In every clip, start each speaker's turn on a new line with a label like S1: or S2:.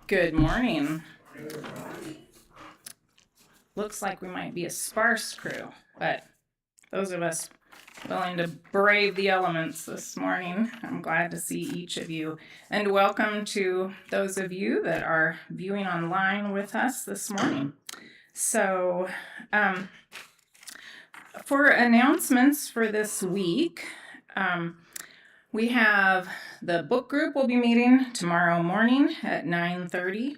S1: Good morning. Looks like we might be a sparse crew, but those of us willing to brave the elements this morning, I'm glad to see each of you. And welcome to those of you that are viewing online with us this morning. So, for announcements for this week, we have the book group will be meeting tomorrow morning at 9:30.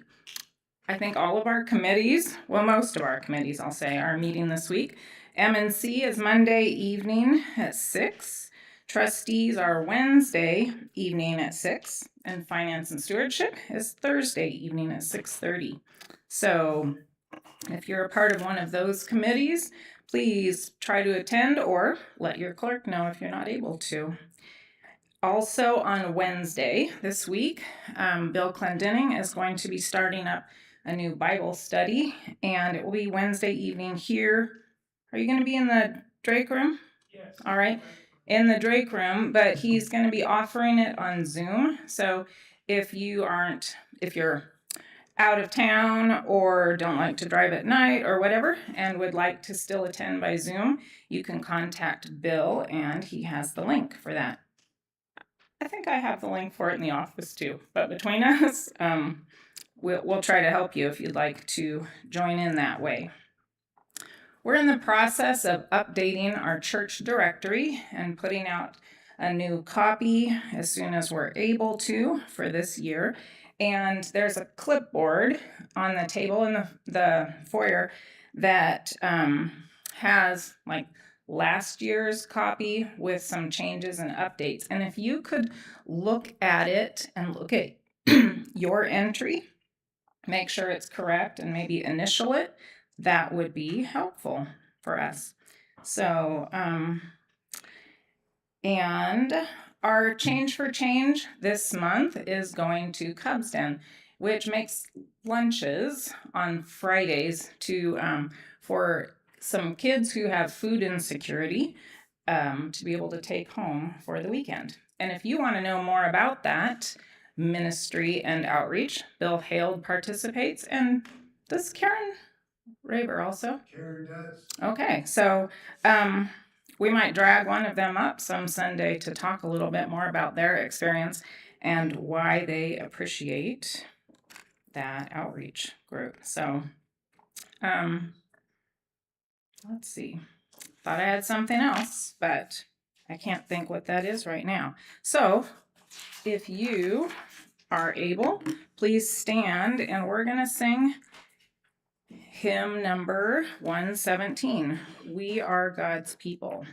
S1: I think all of our committees, well, most of our committees, I'll say, are meeting this week. M&C is Monday evening at 6. Trustees are Wednesday evening at 6. And Finance and Stewardship is Thursday evening at 6:30. So if you're a part of one of those committees, please try to attend or let your clerk know if you're not able to. Also on Wednesday this week, Bill Clendenning is going to be starting up a new Bible study, and it will be Wednesday evening here. Are you going to be in the Drake room?
S2: Yes.
S1: All right, in the Drake room, but he's going to be offering it on Zoom. So if you're out of town or don't like to drive at night or whatever and would like to still attend by Zoom, you can contact Bill, and he has the link for that. I think I have the link for it in the office too, but between us, we'll try to help you if you'd like to join in that way. We're in the process of updating our church directory and putting out a new copy as soon as we're able to for this year. And there's a clipboard on the table in the foyer that has like last year's copy with some changes and updates. And if you could look at it and look at your entry, make sure it's correct, and maybe initial it, that would be helpful for us. So, and our Change for Change this month is going to Cubs Den, which makes lunches on Fridays for some kids who have food insecurity to be able to take home for the weekend. And if you want to know more about that ministry and outreach, Bill Hale participates, and does Karen Raber also?
S2: Karen does.
S1: Okay, so we might drag one of them up some Sunday to talk a little bit more about their experience and why they appreciate that outreach group. So let's see. Thought I had something else, but I can't think what that is right now. So if you are able, please stand, and we're going to sing hymn number 117, We Are God's People.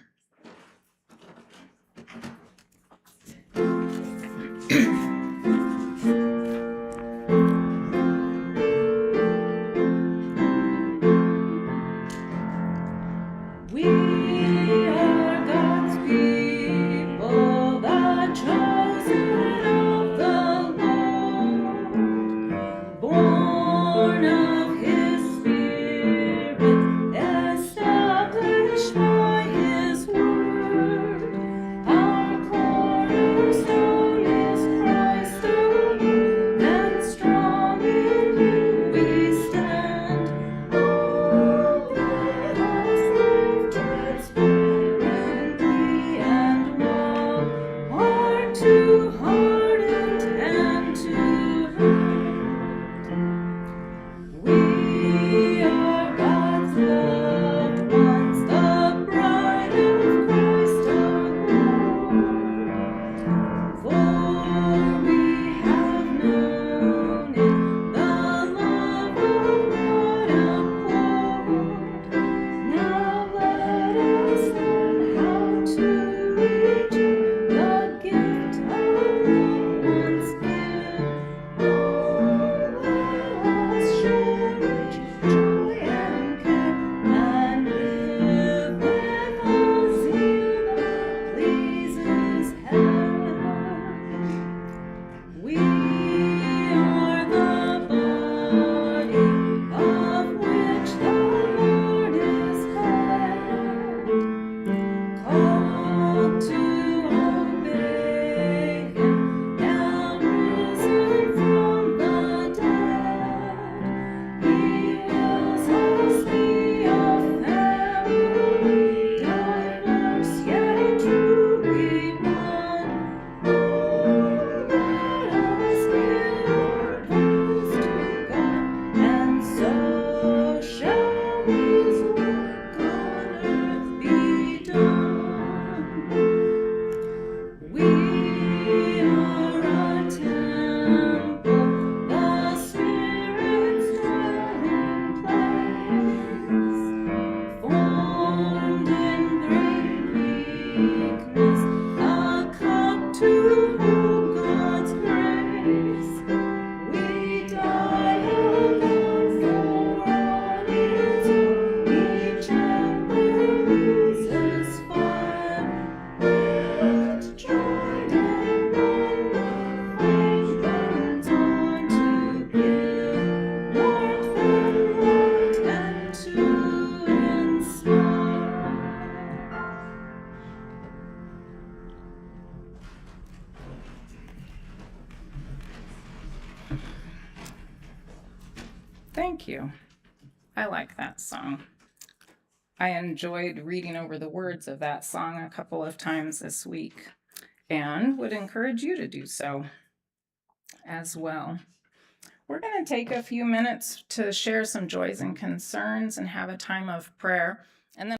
S1: Thank you. I like that song. I enjoyed reading over the words of that song a couple of times this week and would encourage you to do so as well. We're going to take a few minutes to share some joys and concerns and have a time of prayer. And then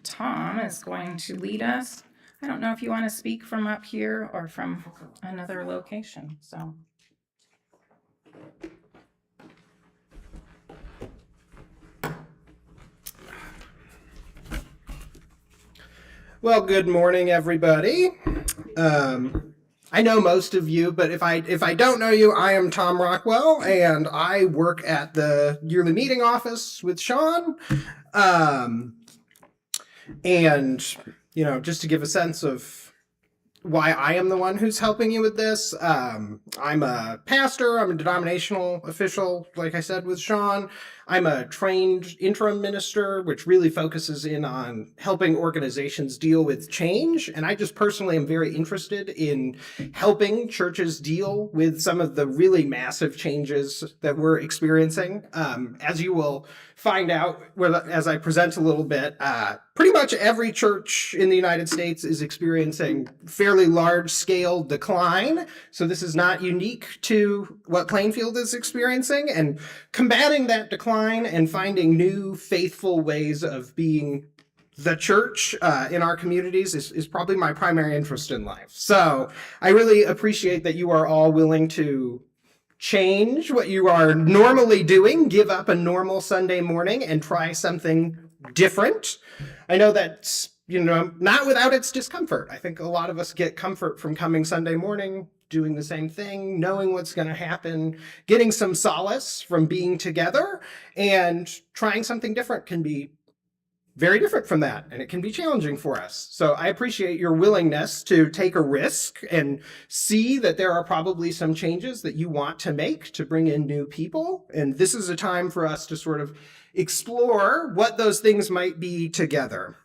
S1: Tom is going to lead us. I don't know if you want to speak from up here or from another location. So.
S2: Well, good morning, everybody. I know most of you, but if I don't know you, I am Tom Rockwell, and I work at the yearly meeting office with Sean. And just to give a sense of why I am the one who's helping you with this, I'm a pastor. I'm a denominational official, like I said, with Sean. I'm a trained interim minister, which really focuses in on helping organizations deal with change. And I just personally am very interested in helping churches deal with some of the really massive changes that we're experiencing. As you will find out as I present a little bit, pretty much every church in the United States is experiencing fairly large-scale decline. So this is not unique to what Plainfield is experiencing. And combating that decline and finding new faithful ways of being the church in our communities is probably my primary interest in life. So I really appreciate that you are all willing to change what you are normally doing, give up a normal Sunday morning and try something different. I know that's, not without its discomfort. I think a lot of us get comfort from coming Sunday morning, doing the same thing, knowing what's going to happen, getting some solace from being together, and trying something different can be very different from that, and it can be challenging for us. So I appreciate your willingness to take a risk and see that there are probably some changes that you want to make to bring in new people. And this is a time for us to sort of explore what those things might be together.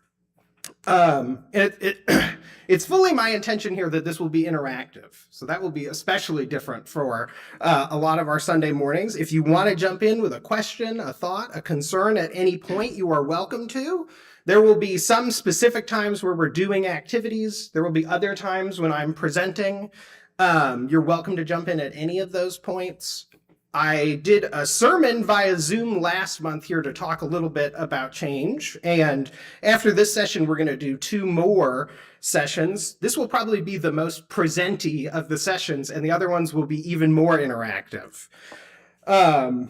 S2: It's fully my intention here that this will be interactive. So that will be especially different for a lot of our Sunday mornings. If you want to jump in with a question, a thought, a concern at any point, you are welcome to. There will be some specific times where we're doing activities. There will be other times when I'm presenting. You're welcome to jump in at any of those points. I did a sermon via Zoom last month here to talk a little bit about change. And after this session, we're going to do 2 more sessions. This will probably be the most presenty of the sessions, and the other ones will be even more interactive. When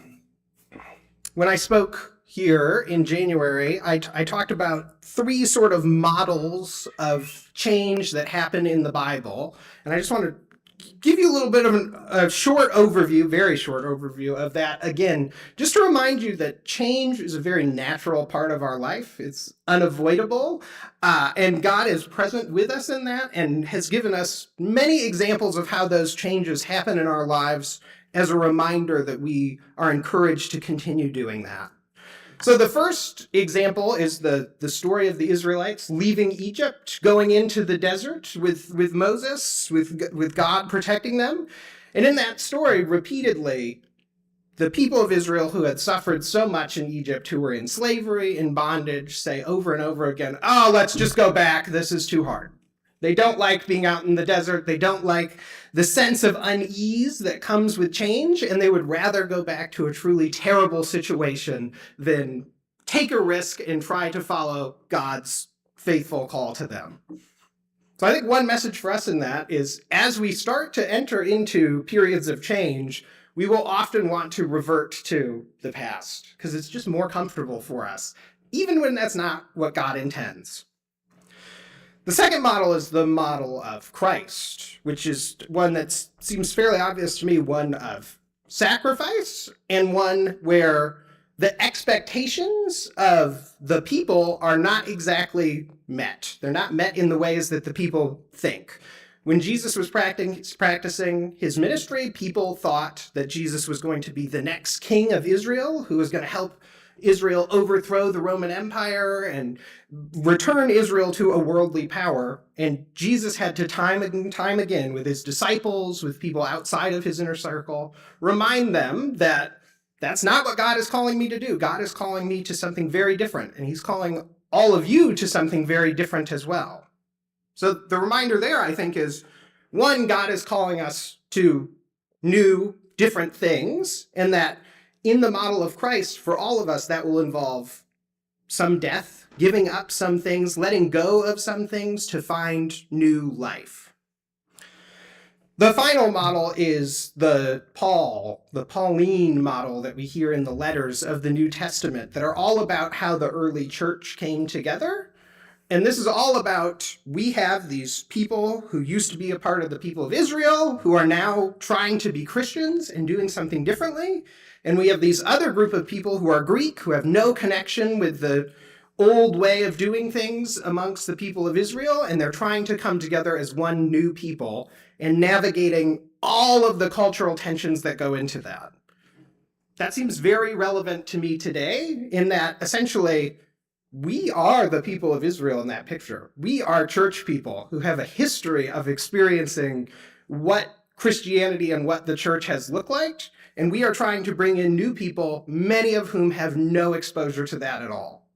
S2: I spoke here in January, I talked about 3 sort of models of change that happen in the Bible. And I just want to give you a little bit of a short overview, very short overview of that. Again, just to remind you that change is a very natural part of our life. It's unavoidable. And God is present with us in that and has given us many examples of how those changes happen in our lives as a reminder that we are encouraged to continue doing that. So the first example is the story of the Israelites leaving Egypt, going into the desert with Moses, with God protecting them. And in that story, repeatedly, the people of Israel who had suffered so much in Egypt, who were in slavery, in bondage, say over and over again, oh, let's just go back. This is too hard. They don't like being out in the desert. They don't like the sense of unease that comes with change, and they would rather go back to a truly terrible situation than take a risk and try to follow God's faithful call to them. So I think one message for us in that is, as we start to enter into periods of change, we will often want to revert to the past because it's just more comfortable for us, even when that's not what God intends. The second model is the model of Christ, which is one that seems fairly obvious to me, one of sacrifice and one where the expectations of the people are not exactly met. They're not met in the ways that the people think. When Jesus was practicing his ministry, people thought that Jesus was going to be the next king of Israel, who was going to help Israel overthrow the Roman Empire and return Israel to a worldly power. And Jesus had to time and time again with his disciples, with people outside of his inner circle, remind them that that's not what God is calling me to do. God is calling me to something very different. And he's calling all of you to something very different as well. So the reminder there, I think, is one, God is calling us to new, different things, and that in the model of Christ, for all of us, that will involve some death, giving up some things, letting go of some things to find new life. The final model is the Pauline model that we hear in the letters of the New Testament that are all about how the early church came together. And this is all about, we have these people who used to be a part of the people of Israel who are now trying to be Christians and doing something differently. And we have these other group of people who are Greek, who have no connection with the old way of doing things amongst the people of Israel, and they're trying to come together as one new people and navigating all of the cultural tensions that go into that. That seems very relevant to me today, in that essentially we are the people of Israel in that picture. We are church people who have a history of experiencing what Christianity and what the church has looked like, and we are trying to bring in new people, many of whom have no exposure to that at all.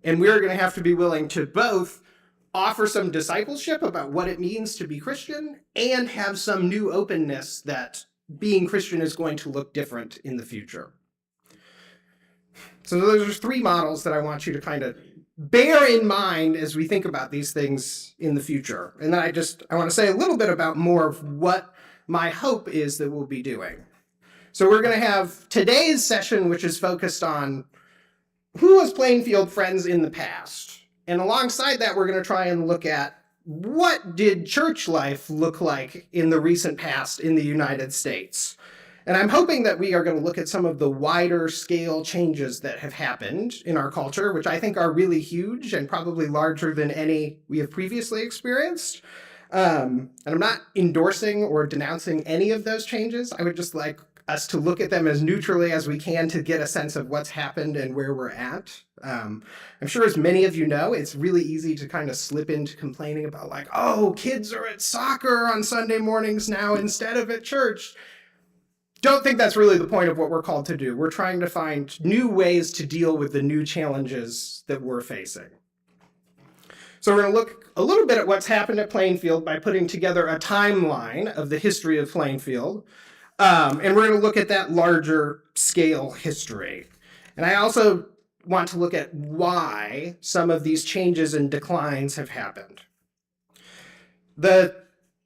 S2: And we're going to have to be willing to both offer some discipleship about what it means to be Christian and have some new openness that being Christian is going to look different in the future. So those are 3 models that I want you to kind of bear in mind as we think about these things in the future. And then I want to say a little bit about more of what my hope is that we'll be doing. So we're going to have today's session, which is focused on who was Plainfield friends in the past? And alongside that, we're going to try and look at what did church life look like in the recent past in the United States? And I'm hoping that we are going to look at some of the wider scale changes that have happened in our culture, which I think are really huge and probably larger than any we have previously experienced. And I'm not endorsing or denouncing any of those changes. I would just like us to look at them as neutrally as we can to get a sense of what's happened and where we're at. I'm sure as many of you know, it's really easy to kind of slip into complaining about like, oh, kids are at soccer on Sunday mornings now instead of at church. Don't think that's really the point of what we're called to do. We're trying to find new ways to deal with the new challenges that we're facing. So we're going to look a little bit at what's happened at Plainfield by putting together a timeline of the history of Plainfield. And we're going to look at that larger scale history. And I also want to look at why some of these changes and declines have happened. The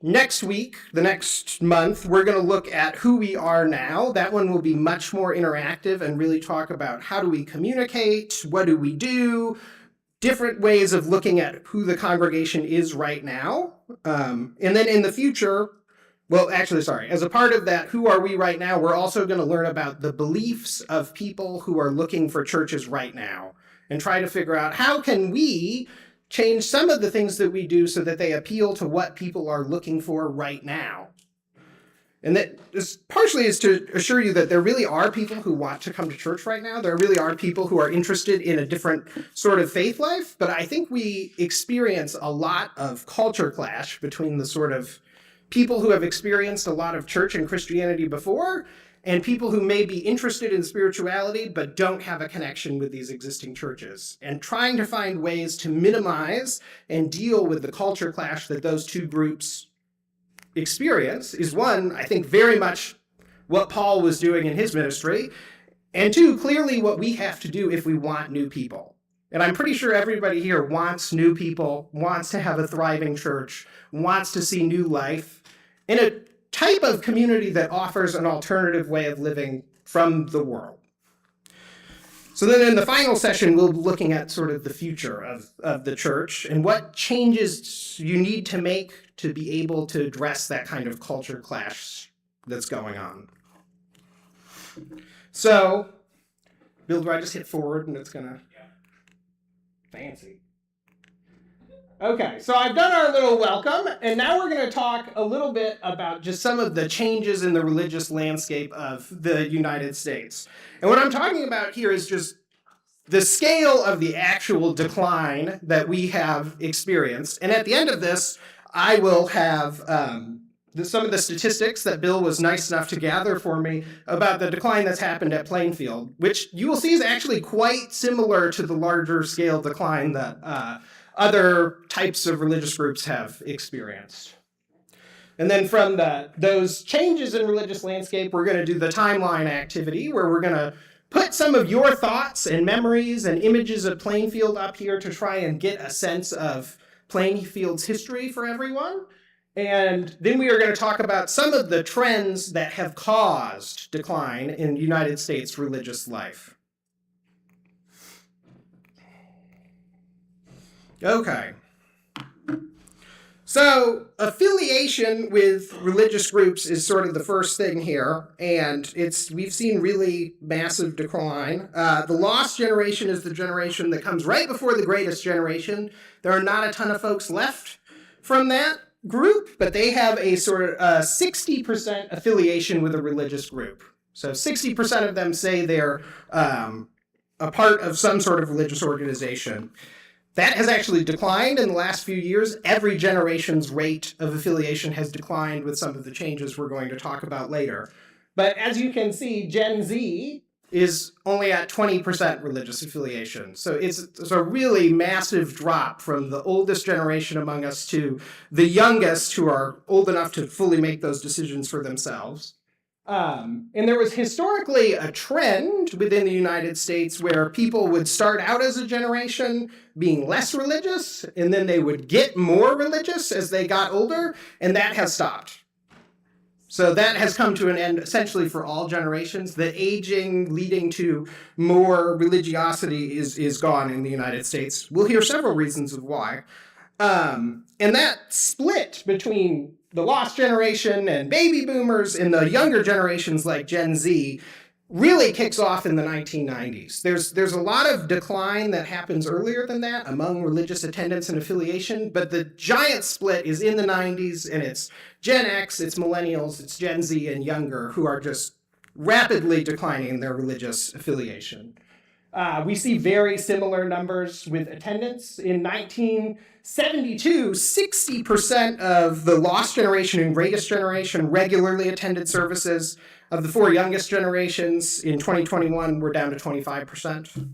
S2: next week, the next month, we're going to look at who we are now. That one will be much more interactive and really talk about how do we communicate, what do we do, different ways of looking at who the congregation is right now. And then in the future, as a part of that, who are we right now, we're also going to learn about the beliefs of people who are looking for churches right now and try to figure out how can we change some of the things that we do so that they appeal to what people are looking for right now. And that is partially is to assure you that there really are people who want to come to church right now. There really are people who are interested in a different sort of faith life. But I think we experience a lot of culture clash between the sort of people who have experienced a lot of church and Christianity before and people who may be interested in spirituality but don't have a connection with these existing churches. And trying to find ways to minimize and deal with the culture clash that those two groups experience is one, I think, very much what Paul was doing in his ministry, and two, clearly what we have to do if we want new people. And I'm pretty sure everybody here wants new people, wants to have a thriving church, wants to see new life in a type of community that offers an alternative way of living from the world. So then in the final session, we'll be looking at sort of the future of the church and what changes you need to make to be able to address that kind of culture clash that's going on. So, Bill, do I just hit forward and it's gonna... Fancy. Okay, so I've done our little welcome, and now we're going to talk a little bit about just some of the changes in the religious landscape of the United States. And what I'm talking about here is just the scale of the actual decline that we have experienced. And at the end of this, I will have some of the statistics that Bill was nice enough to gather for me about the decline that's happened at Plainfield, which you will see is actually quite similar to the larger scale decline that other types of religious groups have experienced. And then from those changes in religious landscape, we're going to do the timeline activity where we're going to put some of your thoughts and memories and images of Plainfield up here to try and get a sense of Plainfield's history for everyone. And then we are going to talk about some of the trends that have caused decline in United States religious life. Okay. So affiliation with religious groups is sort of the first thing here, and we've seen really massive decline. The lost generation is the generation that comes right before the greatest generation. There are not a ton of folks left from that group, but they have a sort of 60% affiliation with a religious group. So 60% of them say they're a part of some sort of religious organization. That has actually declined in the last few years. Every generation's rate of affiliation has declined with some of the changes we're going to talk about later. But as you can see, Gen Z is only at 20% religious affiliation. So it's a really massive drop from the oldest generation among us to the youngest who are old enough to fully make those decisions for themselves. And there was historically a trend within the United States where people would start out as a generation being less religious, and then they would get more religious as they got older, and that has stopped. So that has come to an end essentially for all generations. The aging leading to more religiosity is gone in the United States. We'll hear several reasons of why. And that split between the lost generation and baby boomers and the younger generations like Gen Z really kicks off in the 1990s. There's a lot of decline that happens earlier than that among religious attendance and affiliation, but the giant split is in the 90s, and it's Gen X, it's millennials, it's Gen Z and younger who are just rapidly declining in their religious affiliation. We see very similar numbers with attendance. In 1972, 60% of the lost generation and greatest generation regularly attended services. Of the four youngest generations in 2021, we're down to 25%.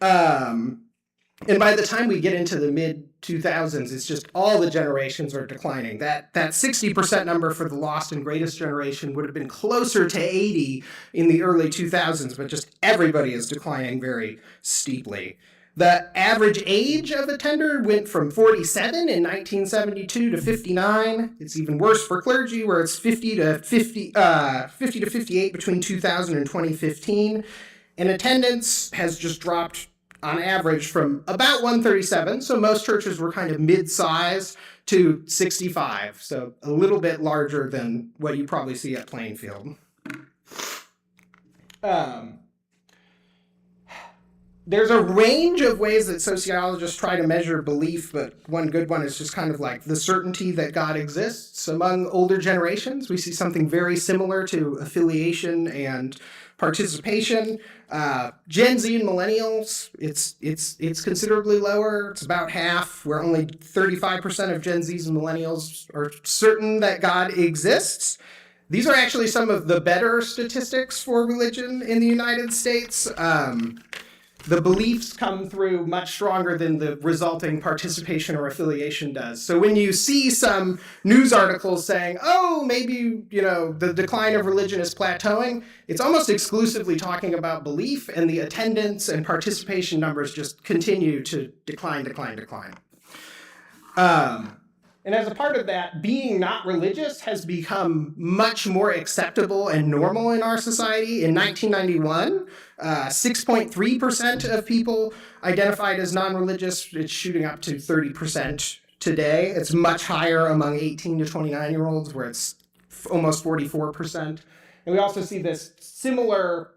S2: And by the time we get into the mid-2000s, it's just all the generations are declining. That 60% number for the lost and greatest generation would have been closer to 80 in the early 2000s, but just everybody is declining very steeply. The average age of a tender went from 47 in 1972 to 59. It's even worse for clergy, where it's 50 to 58 between 2000 and 2015. And attendance has just dropped on average from about 137, so most churches were kind of mid-size, to 65, so a little bit larger than what you probably see at Plainfield. There's a range of ways that sociologists try to measure belief, but one good one is just kind of like the certainty that God exists. Among older generations, we see something very similar to affiliation and participation. Gen Z and millennials, it's considerably lower. It's about half, where only 35% of Gen Zs and millennials are certain that God exists. These are actually some of the better statistics for religion in the United States. The beliefs come through much stronger than the resulting participation or affiliation does. So when you see some news articles saying, oh, maybe, the decline of religion is plateauing, it's almost exclusively talking about belief, and the attendance and participation numbers just continue to decline. And as a part of that, being not religious has become much more acceptable and normal in our society. In 1991, 6.3% of people identified as non-religious. It's shooting up to 30% today. It's much higher among 18 to 29-year-olds, where it's almost 44%. And we also see this similar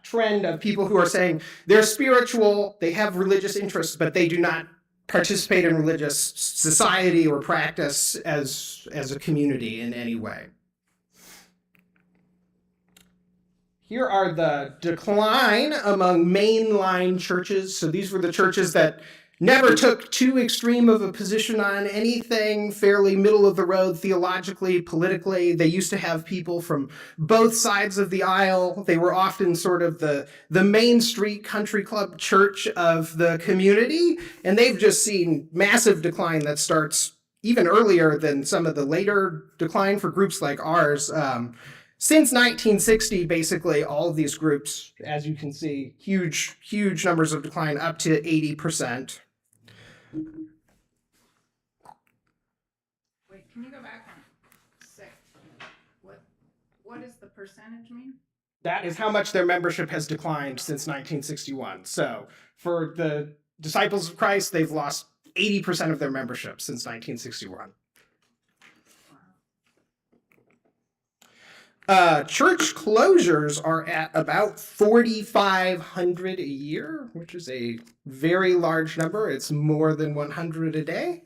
S2: trend of people who are saying they're spiritual, they have religious interests, but they do not participate in religious society or practice as a community in any way. Here are the decline among mainline churches. So these were the churches that never took too extreme of a position on anything, fairly middle of the road theologically, politically. They used to have people from both sides of the aisle. They were often sort of the Main Street country club church of the community, and they've just seen massive decline that starts even earlier than some of the later decline for groups like ours. Since 1960, basically all of these groups, as you can see, huge numbers of decline, up to 80%.
S1: Wait, can you go back on 6? What does the percentage mean?
S2: That is how much their membership has declined since 1961. So for the Disciples of Christ, they've lost 80% of their membership since 1961. Church closures are at about 4,500 a year, which is a very large number. It's more than 100 a day.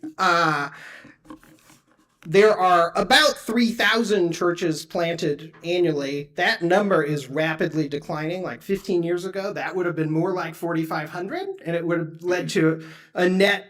S2: There are about 3,000 churches planted annually. That number is rapidly declining. Like 15 years ago, that would have been more like 4,500, and it would have led to a net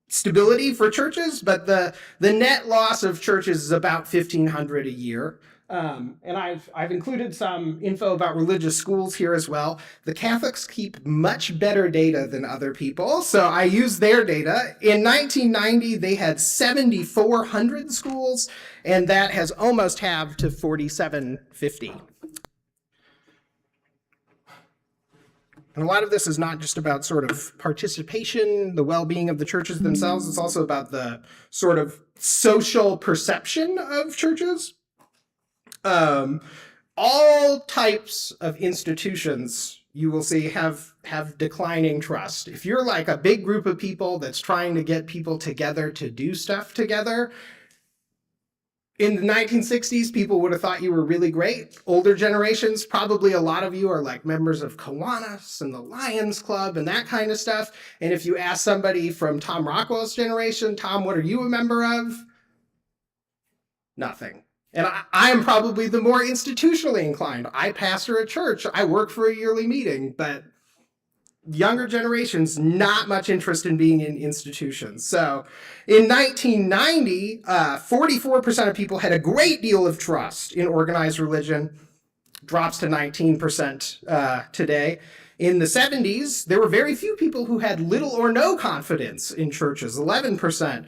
S2: stability for churches, but the net loss of churches is about 1,500 a year. And I've included some info about religious schools here as well. The Catholics keep much better data than other people, so I use their data. In 1990, they had 7,400 schools, and that has almost halved to 4,750. And a lot of this is not just about sort of participation, the well-being of the churches themselves. It's also about the sort of social perception of churches. All types of institutions you will see have declining trust. If you're like a big group of people that's trying to get people together to do stuff together, in the 1960s, people would have thought you were really great. Older generations, probably a lot of you are like members of Kiwanis and the Lions Club and that kind of stuff. And if you ask somebody from Tom Rockwell's generation, Tom, what are you a member of? Nothing. And I am probably the more institutionally inclined. I pastor a church. I work for a yearly meeting, but younger generations, not much interest in being in institutions. So in 1990, 44% of people had a great deal of trust in organized religion, drops to 19% today. In the 70s, there were very few people who had little or no confidence in churches, 11%.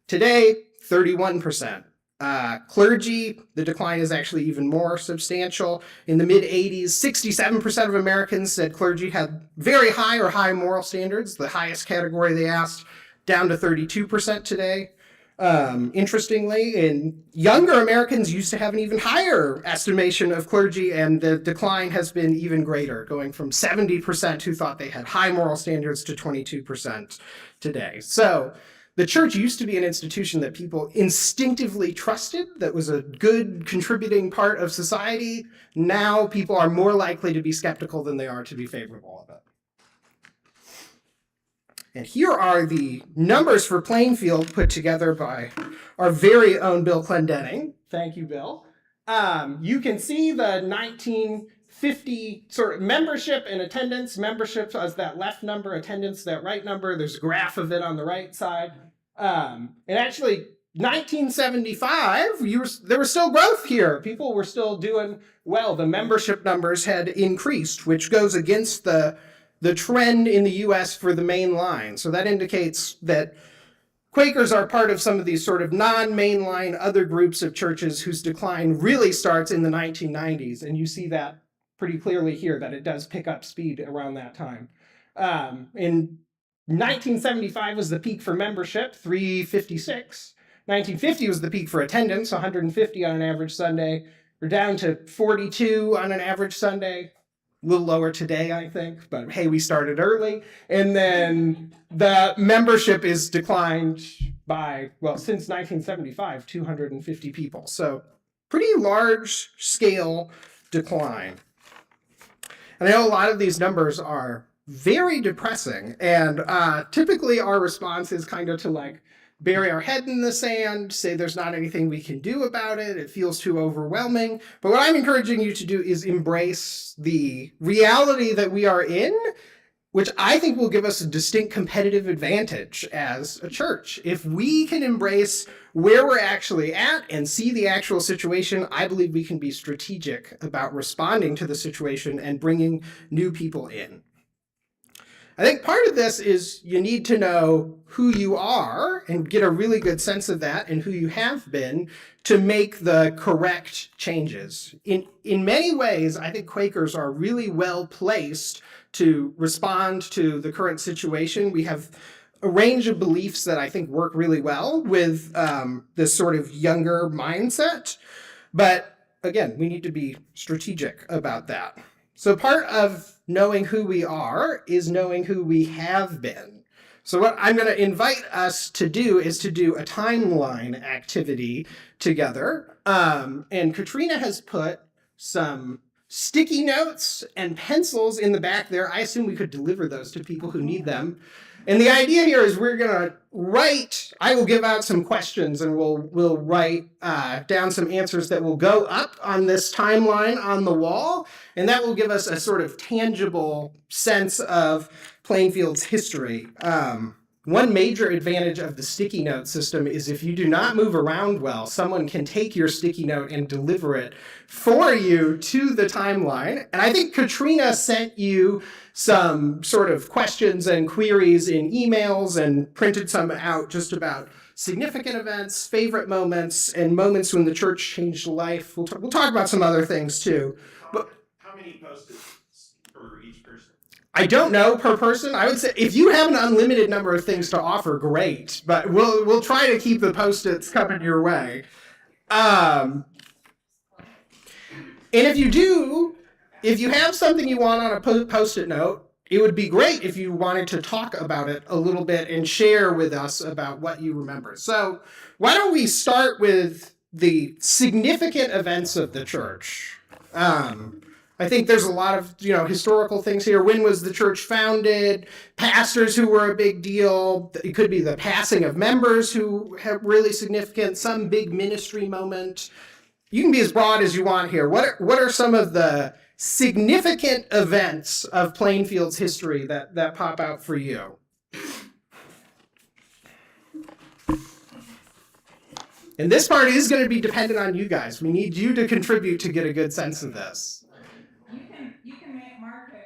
S2: Today, 31%. Clergy, the decline is actually even more substantial. In the mid-80s, 67% of Americans said clergy had very high or high moral standards, the highest category they asked, down to 32% today. Interestingly, younger Americans used to have an even higher estimation of clergy, and the decline has been even greater, going from 70% who thought they had high moral standards to 22% today. So the church used to be an institution that people instinctively trusted, that was a good contributing part of society. Now people are more likely to be skeptical than they are to be favorable of it. And here are the numbers for Plainfield put together by our very own Bill Clendenning. Thank you, Bill. You can see the 1950 sort of membership and attendance. Membership as that left number, attendance that right number. There's a graph of it on the right side. And actually, 1975, there was still growth here. People were still doing well. The membership numbers had increased, which goes against the trend in the U.S. for the main line. So that indicates that Quakers are part of some of these sort of non-mainline other groups of churches whose decline really starts in the 1990s. And you see that pretty clearly here, that it does pick up speed around that time. In 1975 was the peak for membership, 356. 1950 was the peak for attendance, 150 on an average Sunday. We're down to 42 on an average Sunday. A little lower today, I think, but hey, we started early. And then the membership is declined by, well, since 1975, 250 people. So pretty large scale decline. And I know a lot of these numbers are very depressing, and typically our response is kind of to like bury our head in the sand, say there's not anything we can do about it, it feels too overwhelming. But what I'm encouraging you to do is embrace the reality that we are in, which I think will give us a distinct competitive advantage as a church. If we can embrace where we're actually at and see the actual situation, I believe we can be strategic about responding to the situation and bringing new people in. I think part of this is you need to know who you are and get a really good sense of that and who you have been to make the correct changes. In many ways, I think Quakers are really well placed to respond to the current situation. We have a range of beliefs that I think work really well with this sort of younger mindset. But again, we need to be strategic about that. So part of knowing who we are is knowing who we have been. So what I'm going to invite us to do is to do a timeline activity together. And Katrina has put some sticky notes and pencils in the back there. I assume we could deliver those to people who need them. And the idea here is we're going to write, I will give out some questions and we'll write down some answers that will go up on this timeline on the wall. And that will give us a sort of tangible sense of Plainfield's history. One major advantage of the sticky note system is if you do not move around well, someone can take your sticky note and deliver it for you to the timeline. And I think Katrina sent you some sort of questions and queries in emails and printed some out just about significant events, favorite moments, and moments when the church changed life. We'll talk about some other things too. But
S3: how many post-its for each person?
S2: I don't know per person. I would say if you have an unlimited number of things to offer, great. But we'll try to keep the post-its coming your way. And if you do, if you have something you want on a post-it note, it would be great if you wanted to talk about it a little bit and share with us about what you remember. So why don't we start with the significant events of the church? I think there's a lot of historical things here. When was the church founded? Pastors who were a big deal. It could be the passing of members who have really significant, some big ministry moment. You can be as broad as you want here. What are some of the significant events of Plainfield's history that pop out for you? And this part is going to be dependent on you guys. We need you to contribute to get a good sense of this.
S1: You can mark a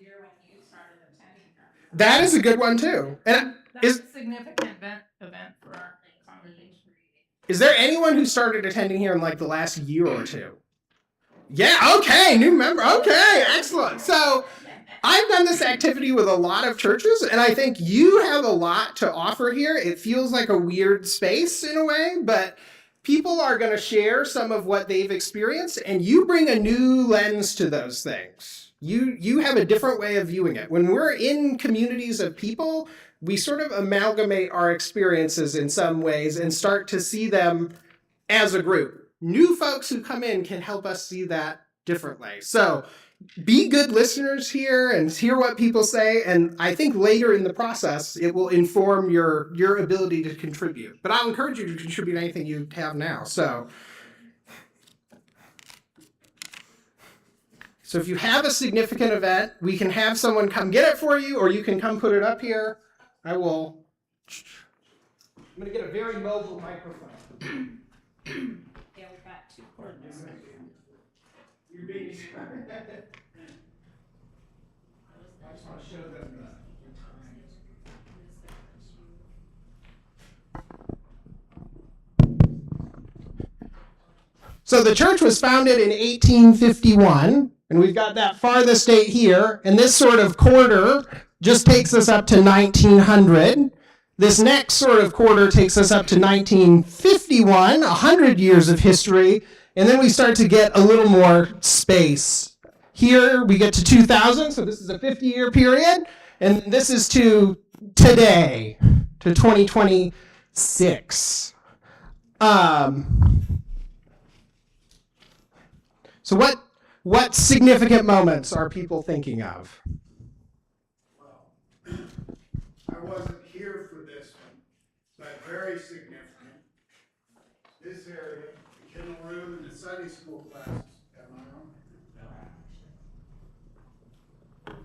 S1: year when you started attending here.
S2: That is a good one too. And
S1: That's a significant event for our congregation.
S2: Is there anyone who started attending here in like the last year or two? Yeah, okay, new member. Okay, excellent. So I've done this activity with a lot of churches, and I think you have a lot to offer here. It feels like a weird space in a way, but people are going to share some of what they've experienced, and you bring a new lens to those things. You have a different way of viewing it. When we're in communities of people, we sort of amalgamate our experiences in some ways and start to see them as a group. New folks who come in can help us see that differently. So be good listeners here and hear what people say. And I think later in the process, it will inform your ability to contribute. But I'll encourage you to contribute anything you have now. So if you have a significant event, we can have someone come get it for you, or you can come put it up here. I'm going to get a very mobile microphone.
S1: Yeah, we've got two coordinates.
S2: You're being I just want to show them the time. So the church was founded in 1851, and we've got that farthest date here, and this sort of quarter just takes us up to 1900. This next sort of quarter takes us up to 1951, 100 years of history, and then we start to get a little more space. Here we get to 2000, so this is a 50-year period, and this is to today, to 2026. So what significant moments are people thinking of?
S4: Well, I wasn't here for this one, but very significant. This area, the kennel room and the Sunday school classes. Am I wrong?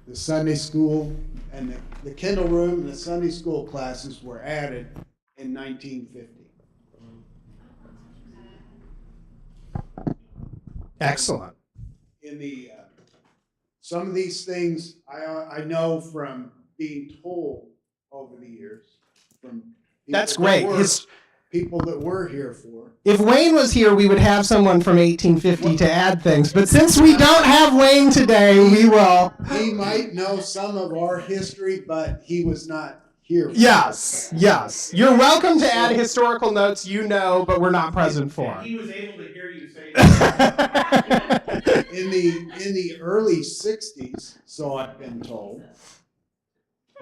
S4: The Sunday school and the kennel room and the Sunday school classes were added in 1950.
S2: Excellent.
S4: In the some of these things I know from being told over the years from people
S2: That's great.
S4: people that were here for.
S2: If Wayne was here, we would have someone from 1850 to add things. But since we don't have Wayne today, we will.
S4: He might know some of our history, but he was not here.
S2: Yes. You're welcome to add historical notes you know, but we're not present for.
S3: He was able to hear you say that.
S4: In the early 60s, so I've been told,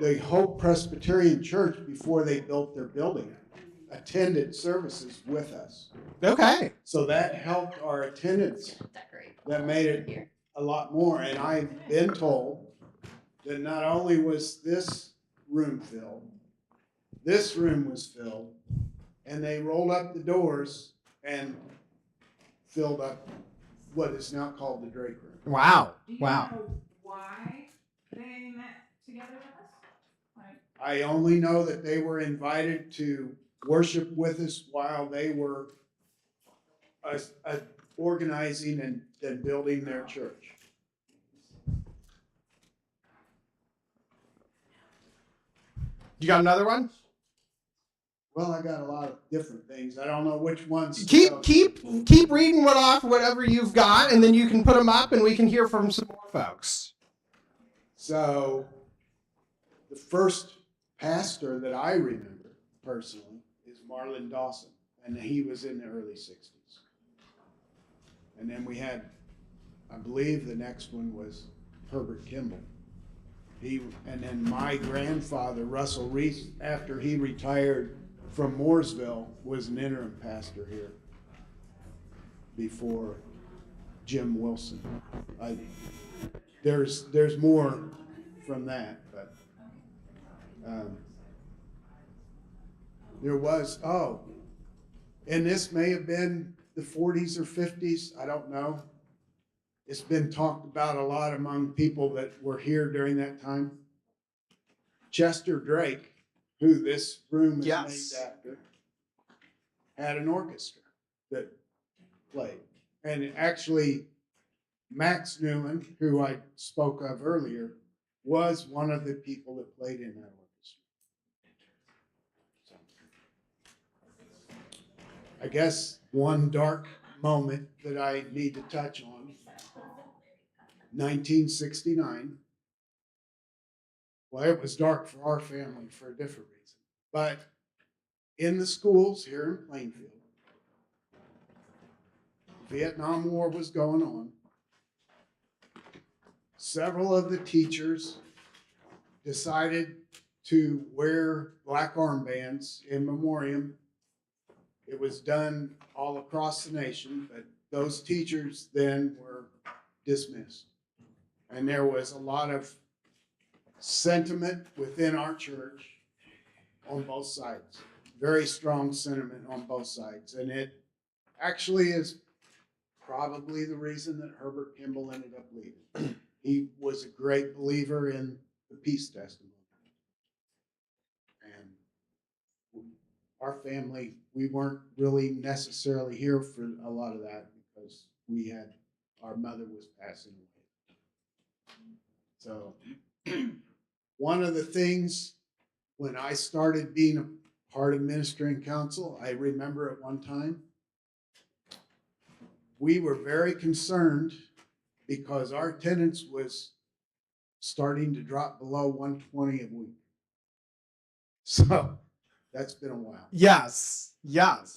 S4: the Hope Presbyterian Church, before they built their building, attended services with us.
S2: Okay.
S4: So that helped our attendance. That made it a lot more. And I've been told that not only was this room filled, this room was filled, and they rolled up the doors and filled up what is now called the Drake Room.
S2: Wow.
S1: Do you
S2: Wow.
S1: know why they met together with us?
S4: I only know that they were invited to worship with us while they were organizing and building their church.
S2: You got another one?
S4: Well, I got a lot of different things. I don't know which ones.
S2: Keep reading whatever you've got, and then you can put them up, and we can hear from some more folks.
S4: So, the first pastor that I remember personally is Marlon Dawson, and he was in the early 60s. And then we had, I believe the next one was Herbert Kimball. And then my grandfather, Russell Reese, after he retired from Mooresville, was an interim pastor here before Jim Wilson. There's more from that, but there was, and this may have been the 40s or 50s, I don't know. It's been talked about a lot among people that were here during that time. Chester Drake, who this room is named after, had an orchestra that played. And actually, Max Newman, who I spoke of earlier, was one of the people that played in that orchestra. So, I guess one dark moment that I need to touch on, 1969. Well, it was dark for our family for a different reason. But in the schools here in Plainfield, the Vietnam War was going on. Several of the teachers decided to wear black armbands in memoriam. It was done all across the nation, but those teachers then were dismissed. And there was a lot of sentiment within our church on both sides. Very strong sentiment on both sides. And it actually is probably the reason that Herbert Kimball ended up leaving. He was a great believer in the peace testimony. And our family, we weren't really necessarily here for a lot of that because our mother was passing away. So one of the things when I started being a part of ministry and council, I remember at one time, we were very concerned because our attendance was starting to drop below 120 a week. So that's been a while.
S2: Yes.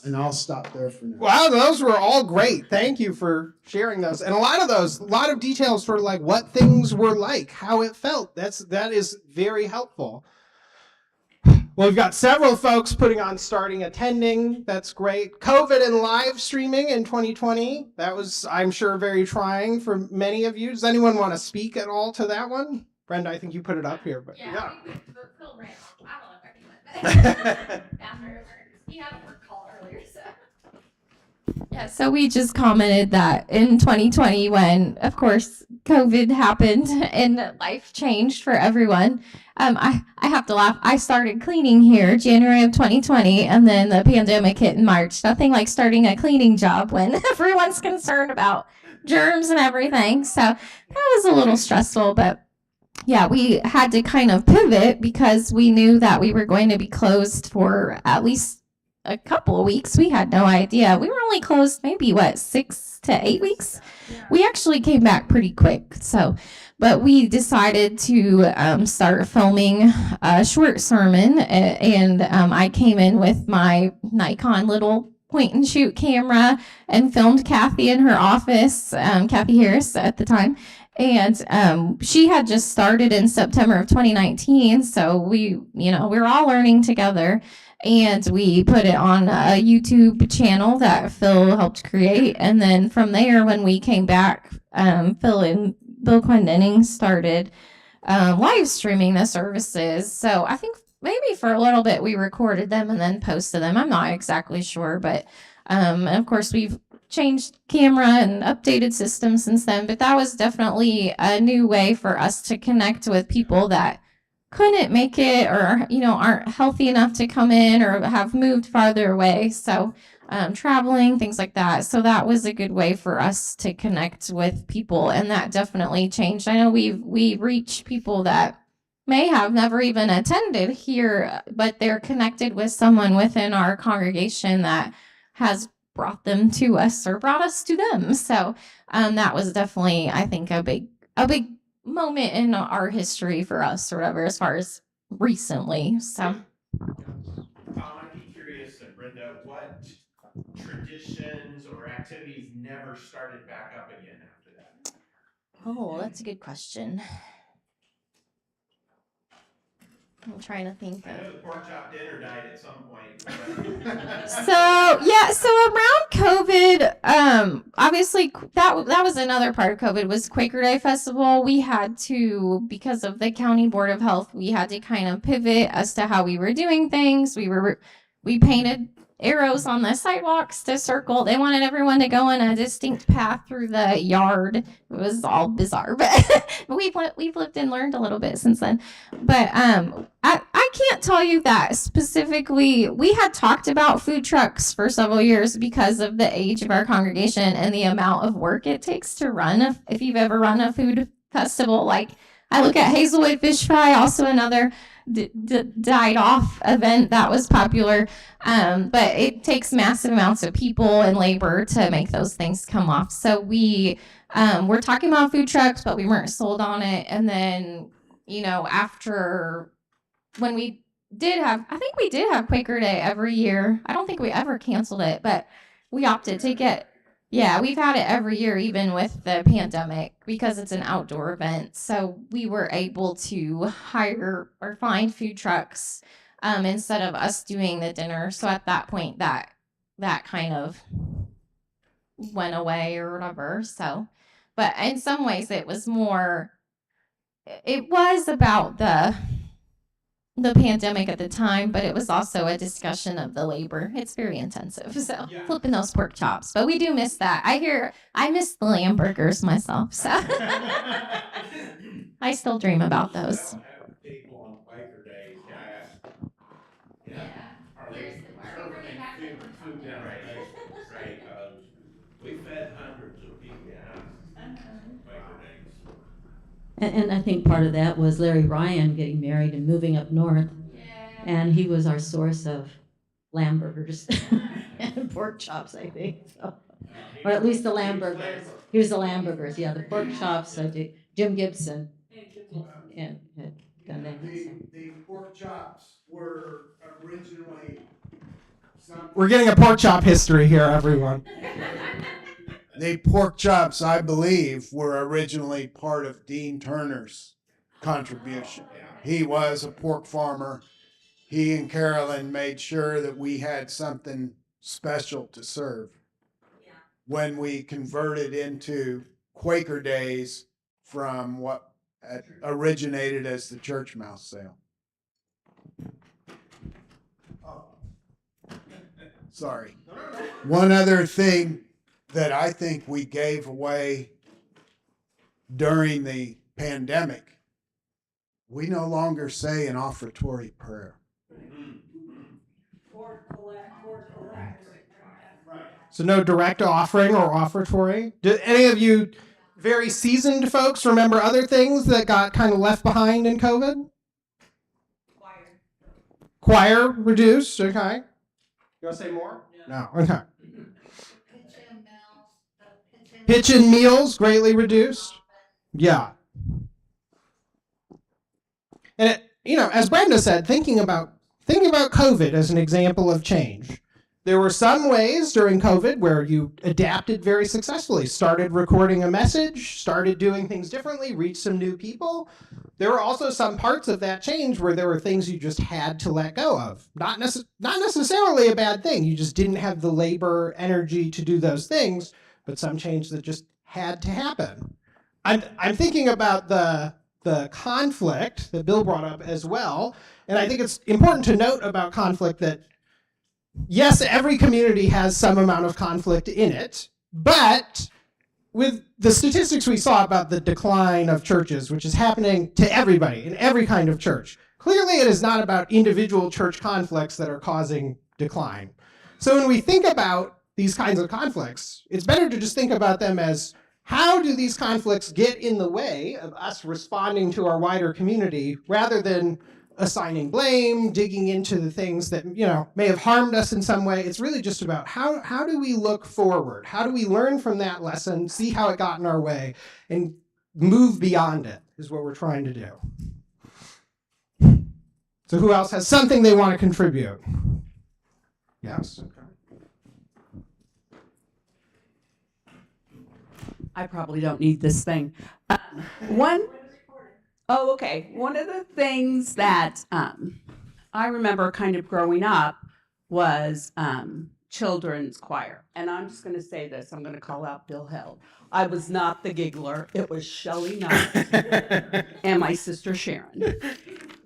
S4: And I'll stop there for now.
S2: Wow, those were all great. Thank you for sharing those. And a lot of details for like what things were like, how it felt. That is very helpful. Well, we've got several folks putting on starting attending. That's great. COVID and live streaming in 2020. That was, I'm sure, very trying for many of you. Does anyone want to speak at all to that one? Brenda, I think you put it up here. But
S5: Yeah. Phil ran off. I don't know if I can. After he had a work call earlier, so. Yeah, so we just commented that in 2020 when, of course, COVID happened and life changed for everyone. I have to laugh. I started cleaning here January of 2020, and then the pandemic hit in March. Nothing like starting a cleaning job when everyone's concerned about germs and everything. So that was a little stressful, but yeah, we had to kind of pivot because we knew that we were going to be closed for at least a couple of weeks. We had no idea. We were only closed maybe 6 to 8 weeks. We actually came back pretty quick. So, but we decided to start filming a short sermon, and I came in with my Nikon little point and shoot camera and filmed Kathy in her office, Kathy Harris at the time. And she had just started in September of 2019. So we were all learning together. And we put it on a YouTube channel that Phil helped create. And then from there, when we came back, Bill Quindenning started live streaming the services. So I think maybe for a little bit we recorded them and then posted them. I'm not exactly sure, but and of course we've changed camera and updated systems since then. But that was definitely a new way for us to connect with people that couldn't make it or aren't healthy enough to come in or have moved farther away. So traveling, things like that. So that was a good way for us to connect with people, and that definitely changed. I know we reach people that may have never even attended here, but they're connected with someone within our congregation that has brought them to us or brought us to them. So that was definitely, I think, a big moment in our history for us or whatever, as far as recently. So
S3: I'd be curious, Brenda, what traditions or activities never started back up again after that?
S5: oh, that's a good question. I'm trying to think
S3: I
S5: of.
S3: know the pork chop dinner died at some point.
S5: So around COVID, obviously that was another part of COVID was Quaker Day Festival. We had to, because of the county board of health, we had to kind of pivot as to how we were doing things. We painted arrows on the sidewalks to circle. They wanted everyone to go in a distinct path through the yard. It was all bizarre, but we've lived and learned a little bit since then. But I can't tell you that specifically. We had talked about food trucks for several years because of the age of our congregation and the amount of work it takes to run. If you've ever run a food festival, like I look at Hazelwood Fish Fry, also another died off event that was popular. But it takes massive amounts of people and labor to make those things come off. So we were talking about food trucks, but we weren't sold on it. And then, after when I think we did have Quaker Day every year. I don't think we ever canceled it, but we opted to get, yeah, we've had it every year, even with the pandemic, because it's an outdoor event. So we were able to hire or find food trucks instead of us doing the dinner. So at that point, that kind of went away or whatever. So, but in some ways, it was about the pandemic at the time, but it was also a discussion of the labor. It's very intensive. So flipping those pork chops, but we do miss that. I miss the lamb burgers myself. So I still dream about those.
S3: People on Quaker Days, can I ask? Yeah. Are they serving food demonstrations? Right. We fed hundreds of people on Quaker Days.
S6: And I think part of that was Larry Ryan getting married and moving up north. Yeah. And he was our source of lamb burgers and pork chops, I think. So. Or at least the lamb burgers. He was the lamb burgers, yeah. The pork chops, I did. Jim Gibson. And had done that.
S4: The pork chops were originally
S2: We're getting a pork chop history here, everyone.
S4: The pork chops, I believe, were originally part of Dean Turner's contribution. He was a pork farmer. He and Carolyn made sure that we had something special to serve. When we converted into Quaker Days from what originated as the church mouse sale. Oh. Sorry. One other thing that I think we gave away during the pandemic, we no longer say an offertory prayer.
S2: So no direct offering or offertory. Do any of you very seasoned folks remember other things that got kind of left behind in COVID? Choir reduced, okay. You want to say more? No, okay. Kitchen meals greatly reduced. Yeah. And as Brenda said, thinking about COVID as an example of change. There were some ways during COVID where you adapted very successfully, started recording a message, started doing things differently, reached some new people. There were also some parts of that change where there were things you just had to let go of. Not necessarily a bad thing. You just didn't have the labor, energy to do those things, but some change that just had to happen. I'm thinking about the conflict that Bill brought up as well, and I think it's important to note about conflict that yes, every community has some amount of conflict in it, but with the statistics we saw about the decline of churches, which is happening to everybody in every kind of church, clearly it is not about individual church conflicts that are causing decline. So when we think about these kinds of conflicts, it's better to just think about them as how do these conflicts get in the way of us responding to our wider community rather than assigning blame, digging into the things that may have harmed us in some way. It's really just about how do we look forward? How do we learn from that lesson, see how it got in our way, and move beyond it is what we're trying to do. So who else has something they want to contribute? Yes. Okay.
S7: I probably don't need this thing. One of the things that I remember kind of growing up was children's choir. And I'm just going to say this. I'm going to call out Bill Held. I was not the giggler. It was Shelley Knight and my sister Sharon.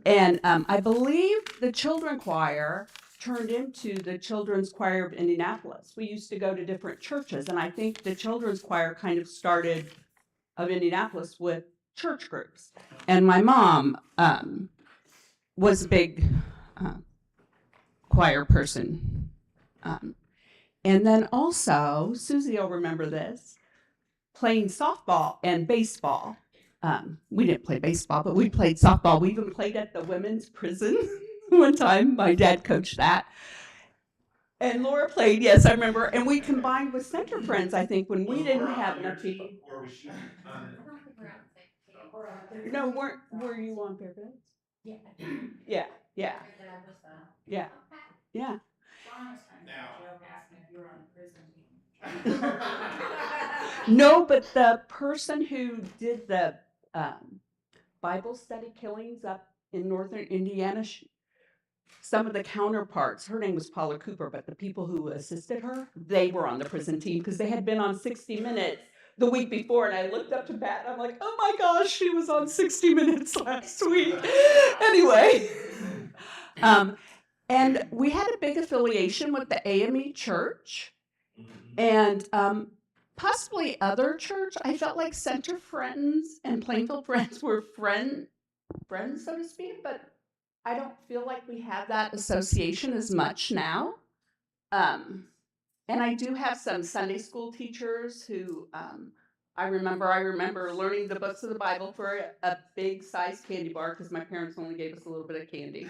S7: And I believe the children's choir turned into the Children's Choir of Indianapolis. We used to go to different churches, and I think the children's choir kind of started of Indianapolis with church groups. And my mom was a big choir person. And then also, Susie will remember this, playing softball and baseball. We didn't play baseball, but we played softball. We even played at the women's prison one time. My dad coached that. And Laura played, yes, I remember. And we combined with Center Friends, I think, when we didn't have enough people. No, were you on Fair Beds? Yeah. Yeah. No, but the person who did the Bible study killings up in northern Indiana, some of the counterparts, her name was Paula Cooper, but the people who assisted her, they were on the prison team because they had been on 60 Minutes the week before. And I looked up to Pat and I'm like, oh my gosh, she was on 60 Minutes last week. Anyway. And we had a big affiliation with the AME Church and possibly other church. I felt like Center Friends and Plainfield Friends were friends, so to speak, but I don't feel like we have that association as much now. And I do have some Sunday school teachers who I remember learning the books of the Bible for a big size candy bar because my parents only gave us a little bit of candy.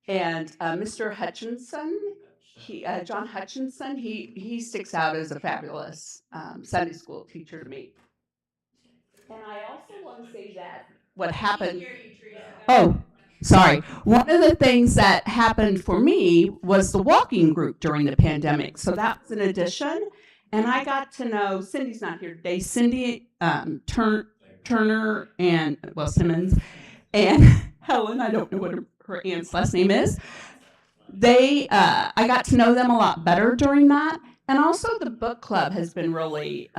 S7: And Mr. Hutchinson, John Hutchinson, he sticks out as a fabulous Sunday school teacher to me. And I also want to say that what happened. Oh, sorry. One of the things that happened for me was the walking group during the pandemic. So that was an addition. And I got to know, Cindy's not here today, Cindy Turner and, Simmons, and Helen, I don't know what her aunt's last name is. I got to know them a lot better during that. And also the book club has been really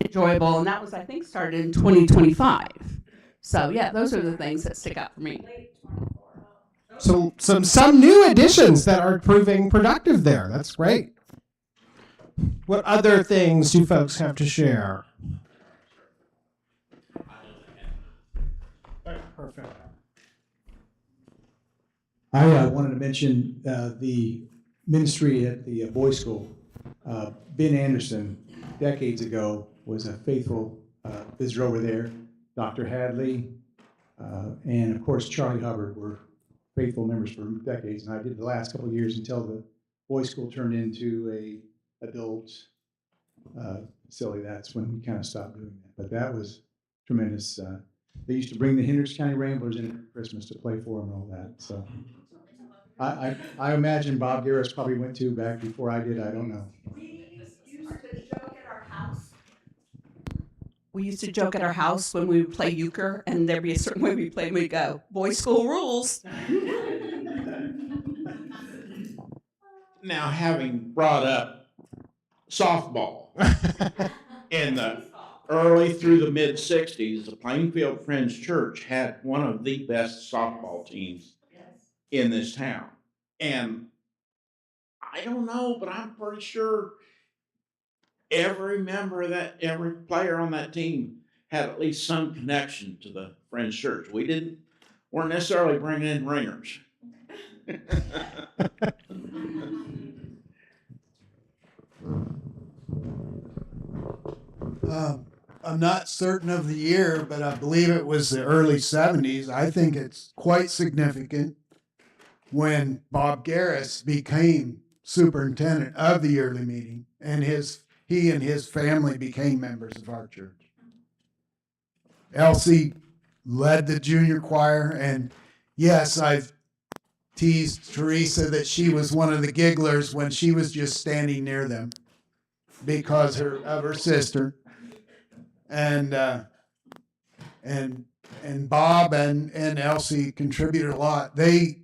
S7: enjoyable. And that was, I think, started in 2025. So yeah, those are the things that stick out for me.
S2: So some new additions that are proving productive there. That's great. What other things do folks have to share? Perfect.
S8: I wanted to mention the ministry at the boys' school. Ben Anderson, decades ago, was a faithful visitor over there. Dr. Hadley, and of course Charlie Hubbard were faithful members for decades. And I did the last couple of years until the boys' school turned into a adult facility. That's when we kind of stopped doing that. But that was tremendous. They used to bring the Hendricks County Ramblers in at Christmas to play for them and all that. So I imagine Bob Garris probably went to back before I did. I don't know.
S7: We used to joke at our house when we would play euchre, and there'd be a certain way we played, and we'd go, boys' school rules.
S3: Now, having brought up softball in the early through the mid 60s, the Plainfield Friends Church had one of the best softball teams in this town. And I don't know, but I'm pretty sure every player on that team had at least some connection to the Friends Church. Weren't necessarily bringing in ringers.
S4: I'm not certain of the year, but I believe it was the early 70s. I think it's quite significant when Bob Garris became superintendent of the yearly meeting, and he and his family became members of our church. Elsie led the junior choir, and yes, I've teased Teresa that she was one of the gigglers when she was just standing near them because of her sister. And Bob and Elsie contributed a lot. They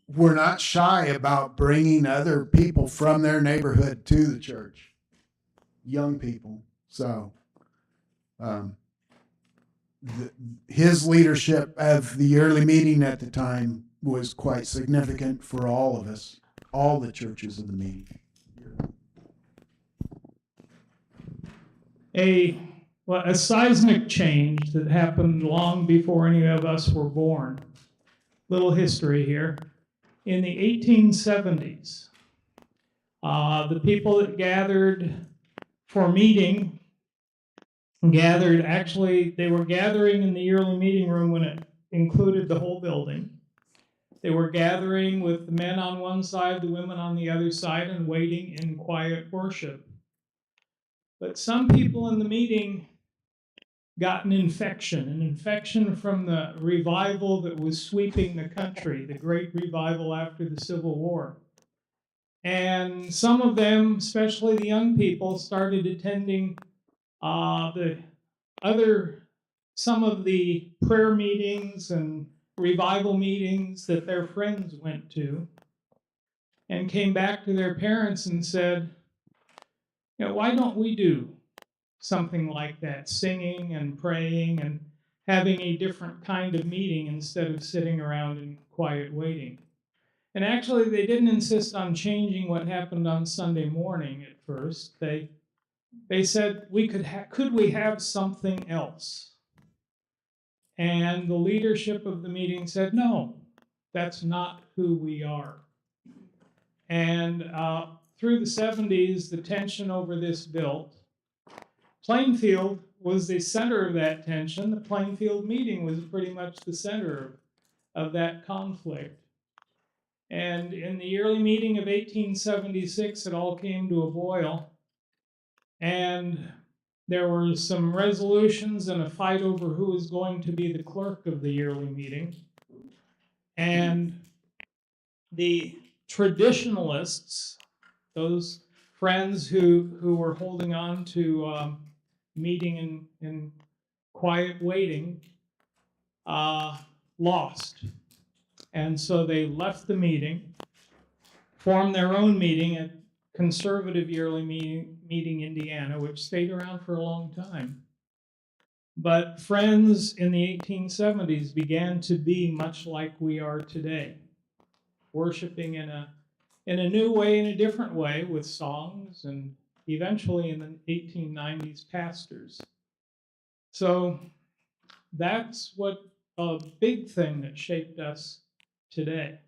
S4: were not shy about bringing other people from their neighborhood to the church, young people. So his leadership of the yearly meeting at the time was quite significant for all of us, all the churches of the meeting.
S9: A seismic change that happened long before any of us were born. Little history here. In the 1870s, the people that gathered for meeting they were gathering in the yearly meeting room when it included the whole building. They were gathering with the men on one side, the women on the other side, and waiting in quiet worship. But some people in the meeting got an infection from the revival that was sweeping the country, the great revival after the Civil War. And some of them, especially the young people, started attending some of the prayer meetings and revival meetings that their friends went to, and came back to their parents and said, why don't we do something like that, singing and praying and having a different kind of meeting instead of sitting around in quiet waiting. And actually, they didn't insist on changing what happened on Sunday morning at first. They said, could we have something else? And the leadership of the meeting said, no, that's not who we are. And through the 70s, the tension over this built. Plainfield was the center of that tension. The Plainfield meeting was pretty much the center of that conflict. And in the yearly meeting of 1876, it all came to a boil. And there were some resolutions and a fight over who was going to be the clerk of the yearly meeting. And the traditionalists, those friends who were holding on to meeting in quiet waiting, lost. And so they left the meeting, formed their own meeting at Conservative Yearly Meeting Indiana, which stayed around for a long time. But Friends in the 1870s began to be much like we are today, worshiping in a new way, in a different way, with songs, and eventually in the 1890s, pastors. So that's what a big thing that shaped us today.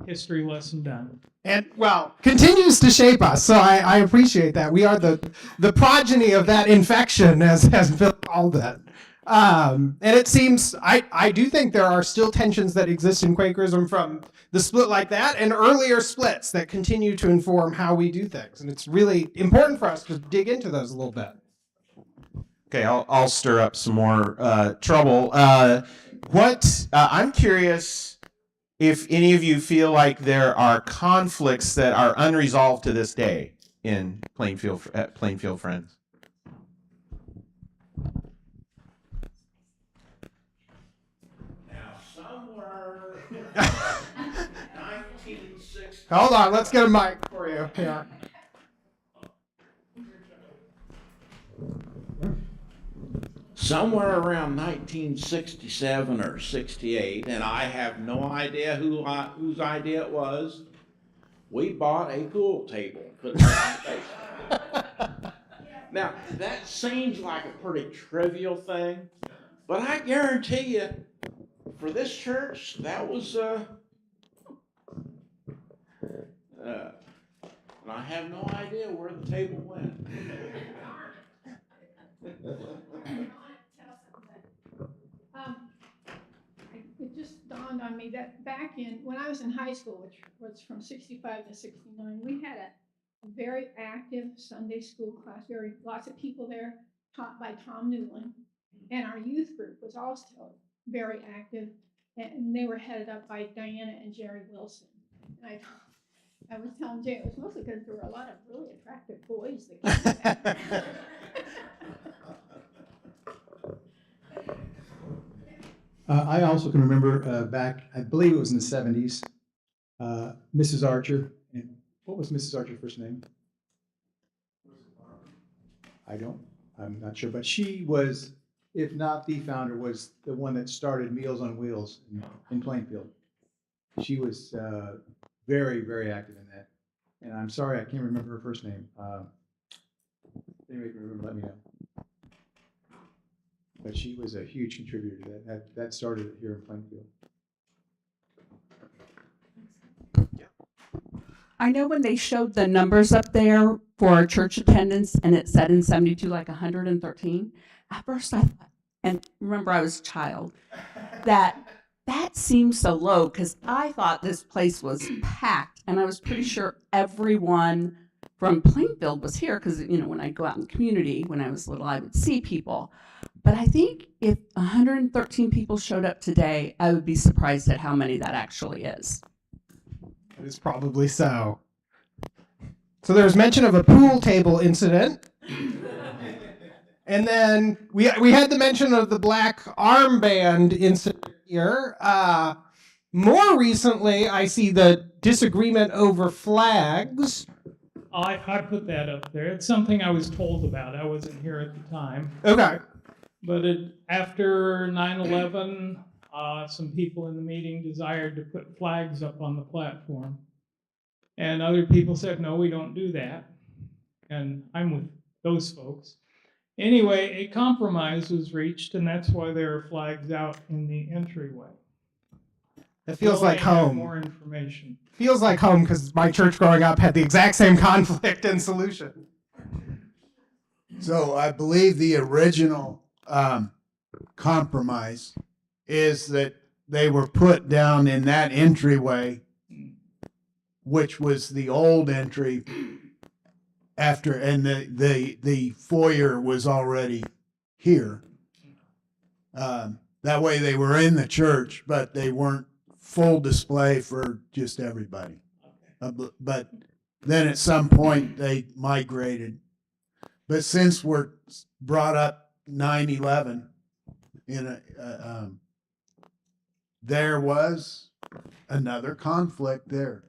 S9: history lesson done.
S2: And well, continues to shape us. So I appreciate that. We are the progeny of that infection, as Bill called it. And it seems I do think there are still tensions that exist in Quakerism from the split like that and earlier splits that continue to inform how we do things. And it's really important for us to dig into those a little bit.
S10: Okay, I'll stir up some more trouble. I'm curious if any of you feel like there are conflicts that are unresolved to this day in Plainfield Friends.
S3: Now, somewhere 1960.
S2: Hold on, let's get a mic for you. Yeah.
S3: Somewhere around 1967 or 68, and I have no idea whose idea it was, we bought a pool table. Put it in the basement. Now, that seems like a pretty trivial thing, but I guarantee you, for this church, that was, and I have no idea where the table went.
S11: It just dawned on me that back when I was in high school, which was from 65 to 69, we had a very active Sunday school class, lots of people there, taught by Tom Newland. And our youth group was also very active, and they were headed up by Diana and Jerry Wilson. And I was telling Jay, it was mostly because there were a lot of really attractive boys that came there.
S8: I also can remember back, I believe it was in the 70s, Mrs. Archer. And what was Mrs. Archer's first name? I'm not sure, but she was, if not the founder, was the one that started Meals on Wheels in Plainfield. She was very, very active in that. And I'm sorry, I can't remember her first name. If anybody can remember, let me know. But she was a huge contributor to that. That started it here in Plainfield.
S7: I know when they showed the numbers up there for church attendance and it said in 72 like 113, at first I thought, and remember I was a child, that seemed so low because I thought this place was packed and I was pretty sure everyone from Plainfield was here because, when I'd go out in the community when I was little, I would see people. But I think if 113 people showed up today, I would be surprised at how many that actually is.
S2: It is probably so. So there's mention of a pool table incident. And then we had the mention of the black armband incident here. More recently, I see the disagreement over flags.
S9: I put that up there. It's something I was told about. I wasn't here at the time.
S2: Okay.
S9: But after 9/11, some people in the meeting desired to put flags up on the platform. And other people said, no, we don't do that. And I'm with those folks. Anyway, a compromise was reached, and that's why there are flags out in the entryway.
S2: It feels
S9: Will
S2: like
S9: I have
S2: home.
S9: More information.
S2: Feels like home because my church growing up had the exact same conflict and solution.
S4: So I believe the original compromise is that they were put down in that entryway, which was the old entry after, and the foyer was already here. That way they were in the church, but they weren't full display for just everybody. But then at some point they migrated. But since we're brought up 9/11, there was another conflict there.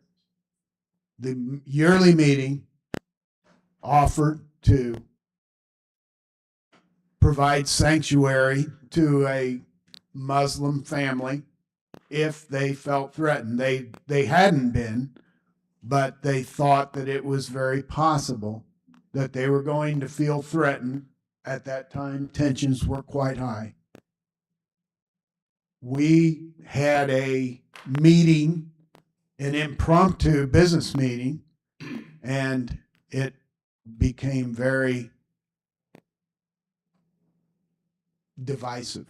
S4: The yearly meeting offered to provide sanctuary to a Muslim family if they felt threatened. They hadn't been, but they thought that it was very possible that they were going to feel threatened. At that time, tensions were quite high. We had a meeting an impromptu business meeting, and it became very divisive.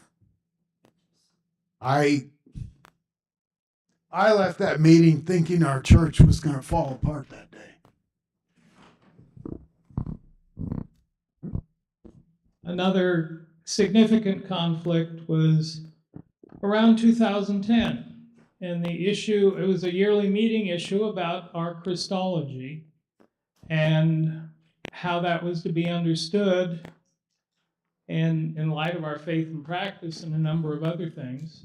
S4: I left that meeting thinking our church was going to fall apart that day.
S9: Another significant conflict was around 2010. And the issue, it was a yearly meeting issue about our Christology and how that was to be understood in light of our faith and practice and a number of other things.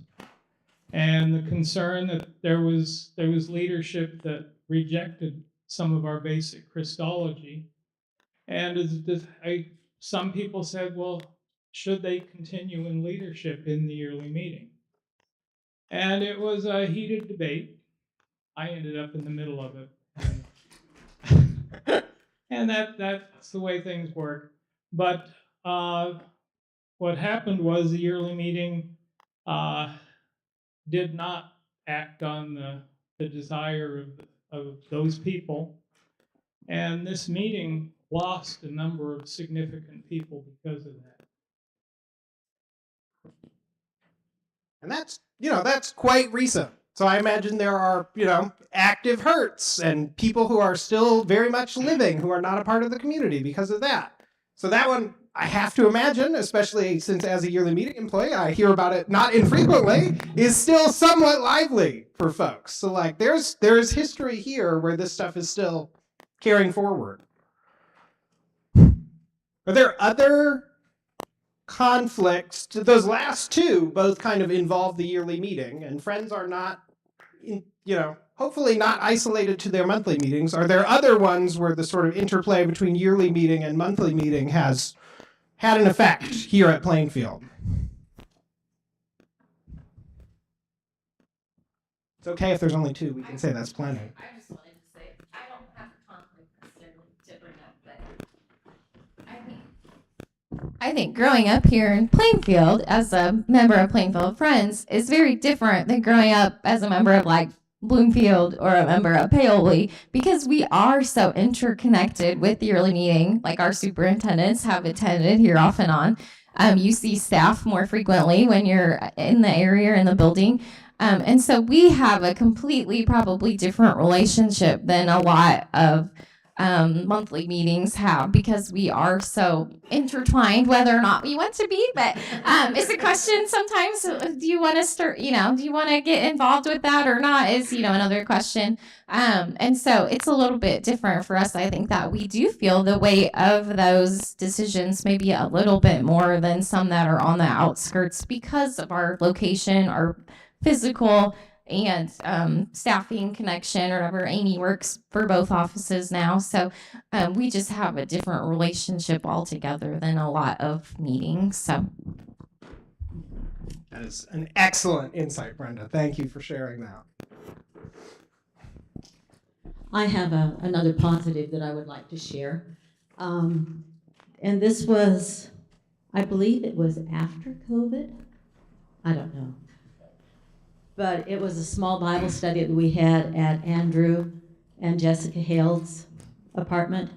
S9: And the concern that there was leadership that rejected some of our basic Christology. And some people said, well, should they continue in leadership in the yearly meeting? And it was a heated debate. I ended up in the middle of it. And that's the way things work. But what happened was the yearly meeting did not act on the desire of those people. And this meeting lost a number of significant people because of that.
S2: And that's quite recent. So I imagine there are, active hurts and people who are still very much living who are not a part of the community because of that. So that one, I have to imagine, especially since as a yearly meeting employee, I hear about it not infrequently, is still somewhat lively for folks. So like there's history here where this stuff is still carrying forward. Are there other conflicts? Those last two both kind of involve the yearly meeting, and friends are not, hopefully not isolated to their monthly meetings. Are there other ones where the sort of interplay between yearly meeting and monthly meeting has had an effect here at Plainfield? It's okay if there's only two. We can say that's plenty.
S5: I just wanted to say I don't have a conflict necessarily to bring up, but I think growing up here in Plainfield as a member of Plainfield Friends is very different than growing up as a member of like Bloomfield or a member of Paoli, because we are so interconnected with the yearly meeting. Like our superintendents have attended here off and on. You see staff more frequently when you're in the area or in the building. And so we have a completely probably different relationship than a lot of monthly meetings have, because we are so intertwined, whether or not we want to be. But it's a question sometimes, do you want to start, do you want to get involved with that or not is, another question. And so it's a little bit different for us. I think that we do feel the weight of those decisions maybe a little bit more than some that are on the outskirts because of our location, our physical and staffing connection or whatever. Amy works for both offices now, so we just have a different relationship altogether than a lot of meetings. So
S2: that is an excellent insight, Brenda. Thank you for sharing that.
S6: I have another positive that I would like to share. And this was, I believe it was after COVID. I don't know. But it was a small Bible study that we had at Andrew and Jessica Hale's apartment.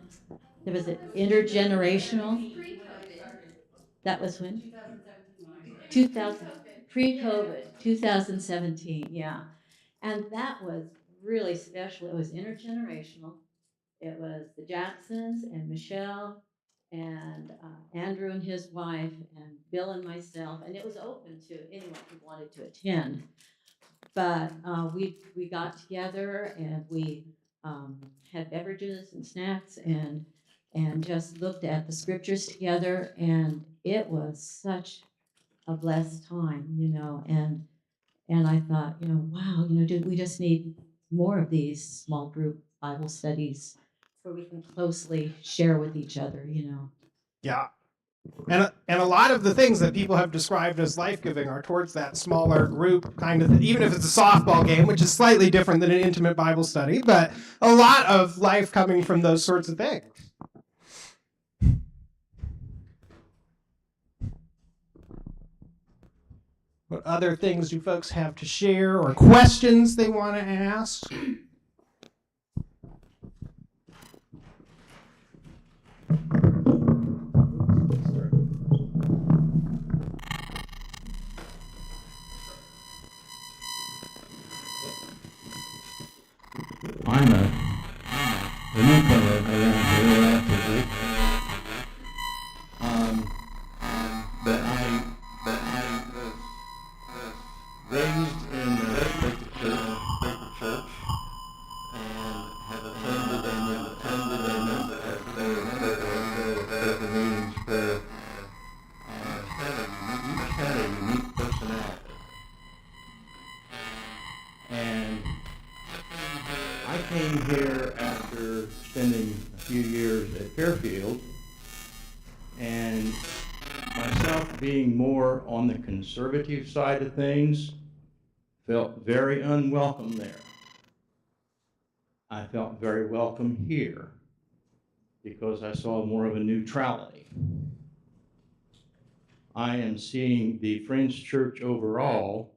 S6: There was an intergenerational. That was when? 2000. Pre-COVID, 2017, yeah. And that was really special. It was intergenerational. It was the Jacksons and Michelle and Andrew and his wife and Bill and myself. And it was open to anyone who wanted to attend. But we got together and we had beverages and snacks and just looked at the scriptures together, and it was such a blessed time, and I thought, wow, we just need more of these small group Bible studies where we can closely share with each other,
S2: Yeah. And a lot of the things that people have described as life-giving are towards that smaller group kind of, even if it's a softball game, which is slightly different than an intimate Bible study, but a lot of life coming from those sorts of things. What other things do folks have to share or questions they want to ask?
S3: I'm a newcomer around here relatively. But I was raised in a Presbyterian church and have attended the meetings where each had a unique personality. And I came here after spending a few years at Fairfield, and myself being more on the conservative side of things, felt very unwelcome there. I felt very welcome here because I saw more of a neutrality. I am seeing the Friends Church overall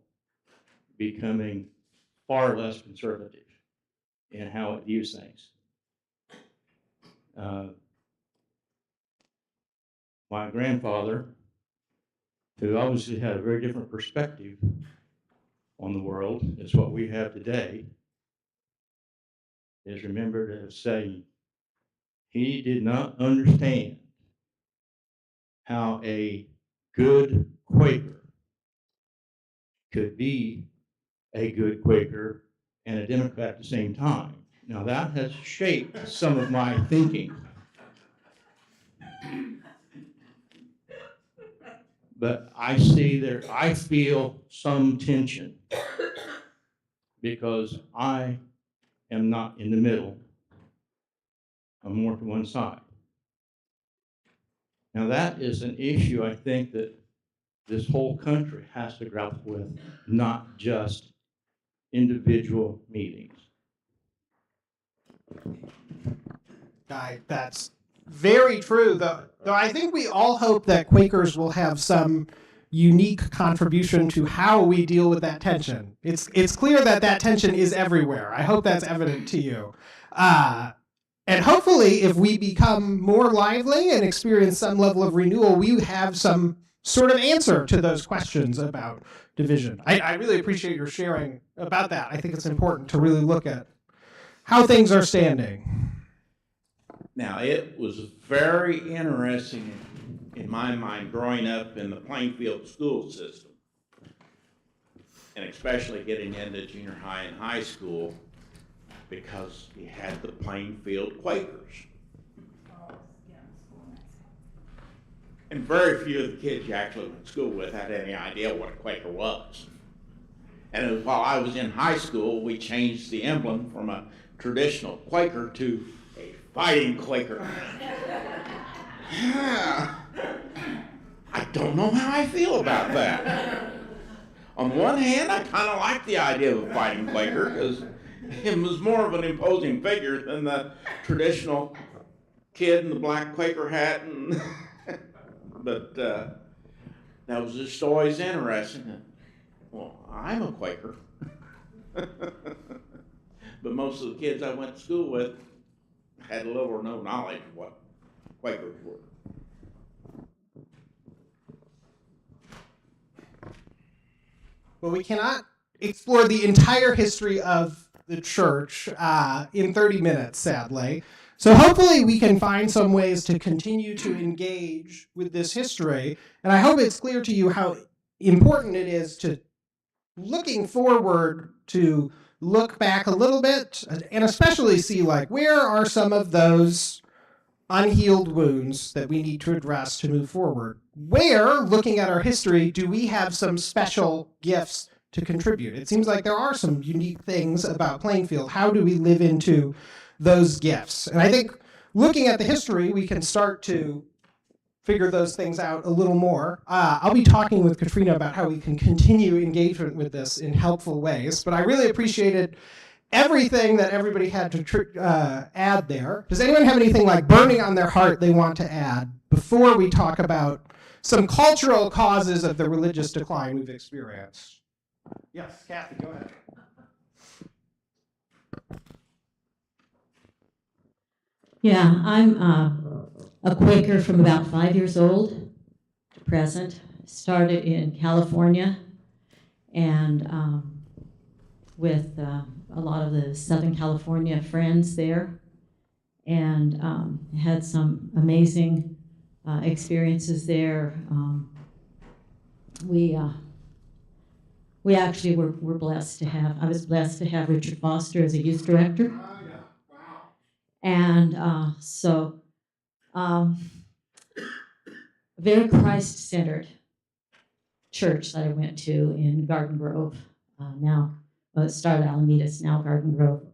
S3: becoming far less conservative in how it views things. My grandfather, who obviously had a very different perspective on the world as what we have today, is remembered as saying he did not understand how a good Quaker could be a good Quaker and a Democrat at the same time. Now that has shaped some of my thinking. But I feel some tension because I am not in the middle. I'm more to one side. Now that is an issue I think that this whole country has to grapple with, not just individual meetings.
S2: That's very true, though I think we all hope that Quakers will have some unique contribution to how we deal with that tension. It's clear that that tension is everywhere. I hope that's evident to you. And hopefully, if we become more lively and experience some level of renewal, we have some sort of answer to those questions about division. I really appreciate your sharing about that. I think it's important to really look at how things are standing.
S3: Now, it was very interesting in my mind growing up in the Plainfield school system, and especially getting into junior high and high school, because you had the Plainfield Quakers. And very few of the kids you actually went to school with had any idea what a Quaker was. And it was while I was in high school, we changed the emblem from a traditional Quaker to a fighting Quaker. I don't know how I feel about that. On one hand, I kind of like the idea of a fighting Quaker because it was more of an imposing figure than the traditional kid in the black Quaker hat. But that was just always interesting. Well, I'm a Quaker. But most of the kids I went to school with had little or no knowledge of what Quakers were.
S2: Well, we cannot explore the entire history of the church in 30 minutes, sadly. So hopefully we can find some ways to continue to engage with this history. And I hope it's clear to you how important it is to looking forward to look back a little bit and especially see like where are some of those unhealed wounds that we need to address to move forward. Where, looking at our history, do we have some special gifts to contribute? It seems like there are some unique things about Plainfield. How do we live into those gifts? And I think looking at the history, we can start to figure those things out a little more. I'll be talking with Katrina about how we can continue engagement with this in helpful ways, but I really appreciated everything that everybody had to add there. Does anyone have anything like burning on their heart they want to add before we talk about some cultural causes of the religious decline we've experienced. Yes, Kathy, go ahead.
S6: Yeah, I'm a Quaker from about 5 years old to present. Started in California and with a lot of the Southern California friends there, and had some amazing experiences there. We actually were blessed to have, I was blessed to have Richard Foster as a youth director. And very Christ-centered church that I went to in Garden Grove. It started Alameda, it's now Garden Grove.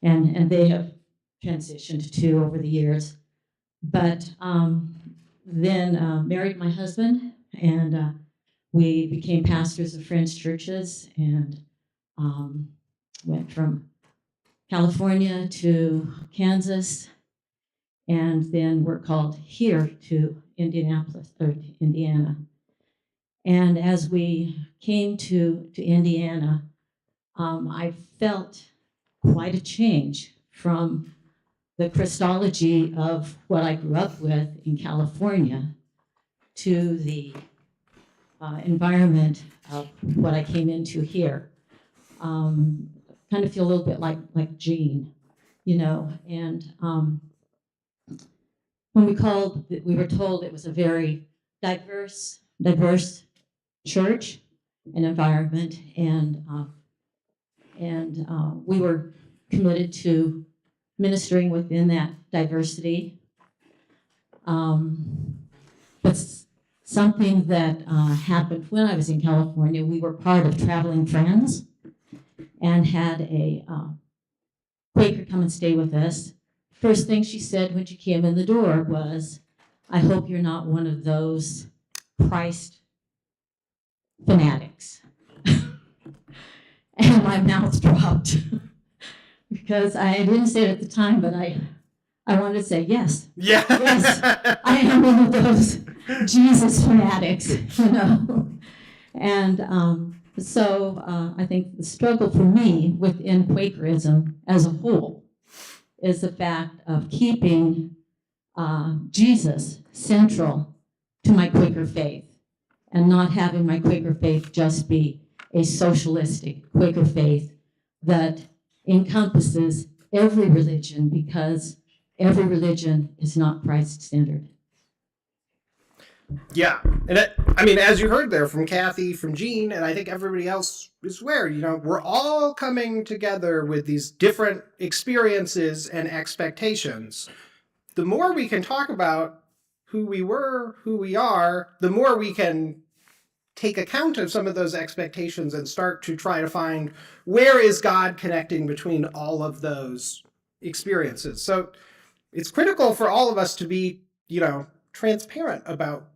S6: And they have transitioned to over the years. But then married my husband, and we became pastors of Friends churches, and went from California to Kansas, and then we're called here to Indianapolis, or Indiana. And as we came to Indiana, I felt quite a change from the Christology of what I grew up with in California to the environment of what I came into here. Kind of feel a little bit like Jean, you know, and when we were told it was a very diverse church and environment, and we were committed to ministering within that diversity. But something that happened when I was in California, we were part of Traveling Friends and had a Quaker come and stay with us. First thing she said when she came in the door was, "I hope you're not one of those Christ fanatics." And my mouth dropped because I didn't say it at the time, but I wanted to say, yes.
S2: Yeah.
S6: Yes, I am one of those Jesus fanatics, you know. And so I think the struggle for me within Quakerism as a whole is the fact of keeping Jesus central to my Quaker faith and not having my Quaker faith just be a socialistic Quaker faith that encompasses every religion, because every religion is not Christ-centered.
S2: Yeah, and I mean, as you heard there from Kathy, from Jean, and I think everybody else is aware, you know, we're all coming together with these different experiences and expectations. The more we can talk about who we were, who we are, the more we can take account of some of those expectations and start to try to find where is God connecting between all of those experiences. So it's critical for all of us to be, you know, transparent about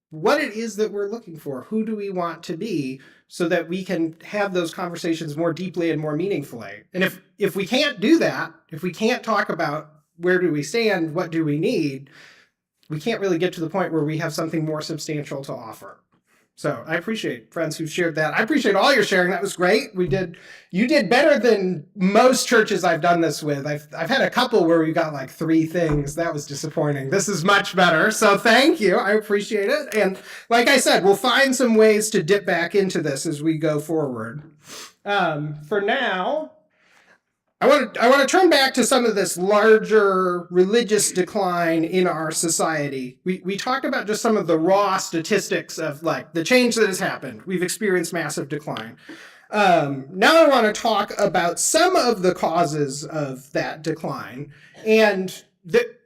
S2: what it is that we're looking for. Who do we want to be, so that we can have those conversations more deeply and more meaningfully. And if we can't do that, if we can't talk about where do we stand, what do we need, we can't really get to the point where we have something more substantial to offer. So I appreciate friends who shared that. I appreciate all your sharing. That was great. You did better than most churches I've done this with. I've had a couple where we got like 3 things. That was disappointing. This is much better. So thank you. I appreciate it. And like I said, we'll find some ways to dip back into this as we go forward. For now, I want to turn back to some of this larger religious decline in our society. We talked about just some of the raw statistics of like the change that has happened. We've experienced massive decline. Now I want to talk about some of the causes of that decline. And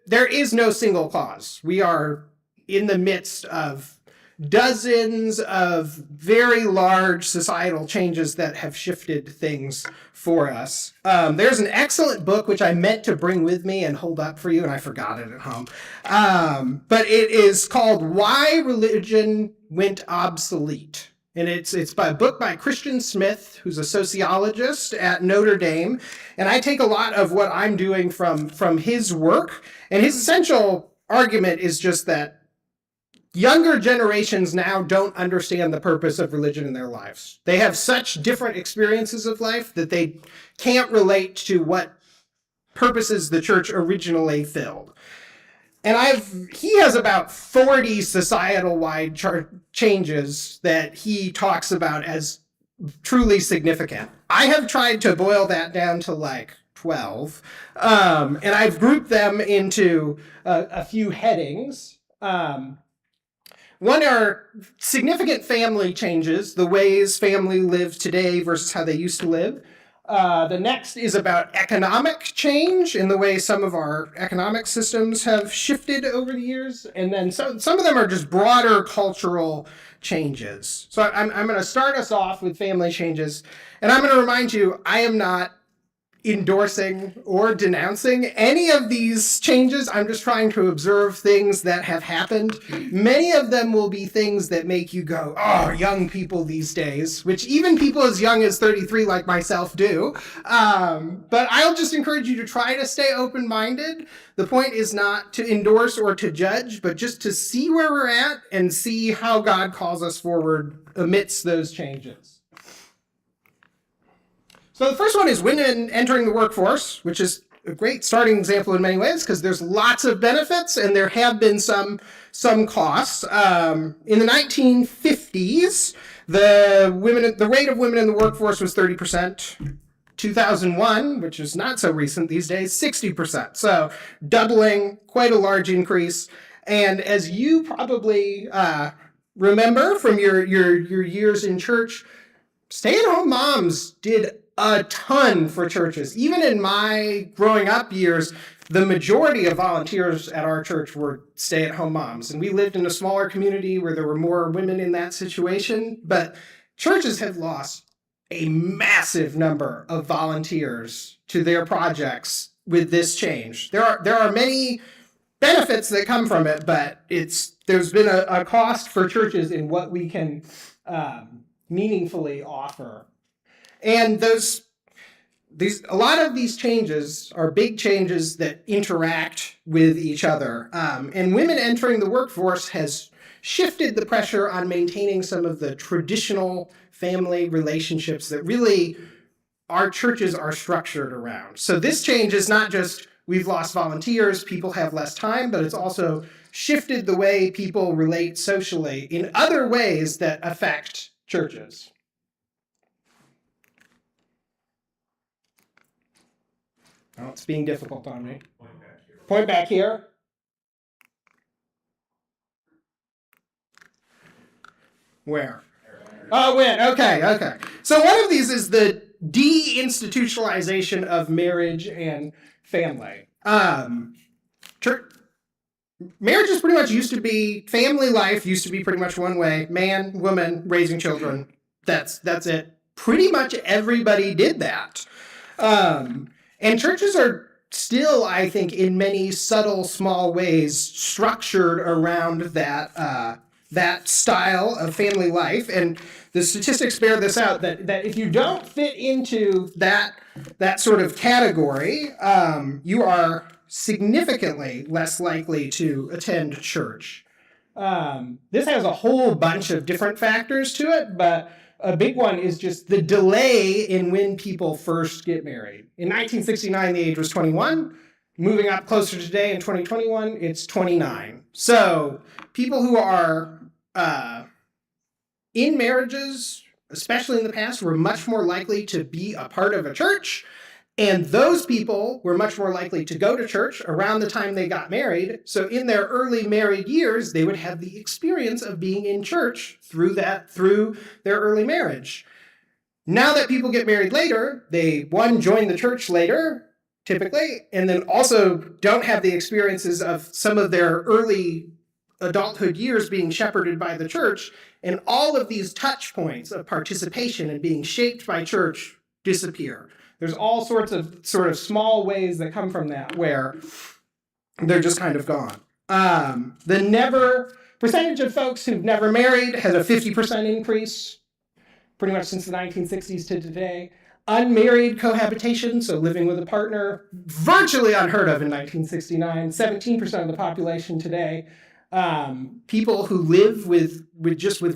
S2: there is no single cause. We are in the midst of dozens of very large societal changes that have shifted things for us. There's an excellent book which I meant to bring with me and hold up for you, and I forgot it at home. But it is called Why Religion Went Obsolete. And it's by a book by Christian Smith, who's a sociologist at Notre Dame. And I take a lot of what I'm doing from his work. And his essential argument is just that younger generations now don't understand the purpose of religion in their lives. They have such different experiences of life that they can't relate to what purposes the church originally filled. And he has about 40 societal-wide changes that he talks about as truly significant. I have tried to boil that down to like 12, and I've grouped them into a few headings. One are significant family changes, the ways family live today versus how they used to live. The next is about economic change in the way some of our economic systems have shifted over the years. And then some of them are just broader cultural changes. So I'm going to start us off with family changes. And I'm going to remind you, I am not endorsing or denouncing any of these changes. I'm just trying to observe things that have happened. Many of them will be things that make you go, oh, young people these days, which even people as young as 33 like myself do. But I'll just encourage you to try to stay open-minded. The point is not to endorse or to judge, but just to see where we're at and see how God calls us forward amidst those changes. So the first one is women entering the workforce, which is a great starting example in many ways because there's lots of benefits and there have been some costs. In the 1950s, the rate of women in the workforce was 30%. 2001, which is not so recent these days, 60%. So doubling, quite a large increase. And as you probably remember from your years in church, stay-at-home moms did a ton for churches. Even in my growing up years, the majority of volunteers at our church were stay-at-home moms. And we lived in a smaller community where there were more women in that situation. But churches have lost a massive number of volunteers to their projects with this change. There are many benefits that come from it, but there's been a cost for churches in what we can meaningfully offer. And a lot of these changes are big changes that interact with each other. And women entering the workforce has shifted the pressure on maintaining some of the traditional family relationships that really our churches are structured around. So this change is not just we've lost volunteers, people have less time, but it's also shifted the way people relate socially in other ways that affect churches. Oh, it's being difficult on me. Point back here. Where? Oh, when? Okay. So one of these is the deinstitutionalization of marriage and family. Marriages pretty much used to be, family life used to be pretty much one way. Man, woman, raising children. That's it. Pretty much everybody did that. And churches are still, I think, in many subtle, small ways, structured around that style of family life. And the statistics bear this out, that if you don't fit into that sort of category, you are significantly less likely to attend church. This has a whole bunch of different factors to it, but a big one is just the delay in when people first get married. In 1969, the age was 21. Moving up closer to today in 2021, it's 29. So people who are in marriages, especially in the past, were much more likely to be a part of a church. And those people were much more likely to go to church around the time they got married. So in their early married years, they would have the experience of being in church through their early marriage. Now that people get married later, they, one, join the church later, typically, and then also don't have the experiences of some of their early adulthood years being shepherded by the church. And all of these touch points of participation and being shaped by church disappear. There's all sorts of sort of small ways that come from that where they're just kind of gone. The percentage of folks who've never married has a 50% increase, pretty much since the 1960s to today. Unmarried cohabitation, so living with a partner, virtually unheard of in 1969, 17% of the population today. People who live with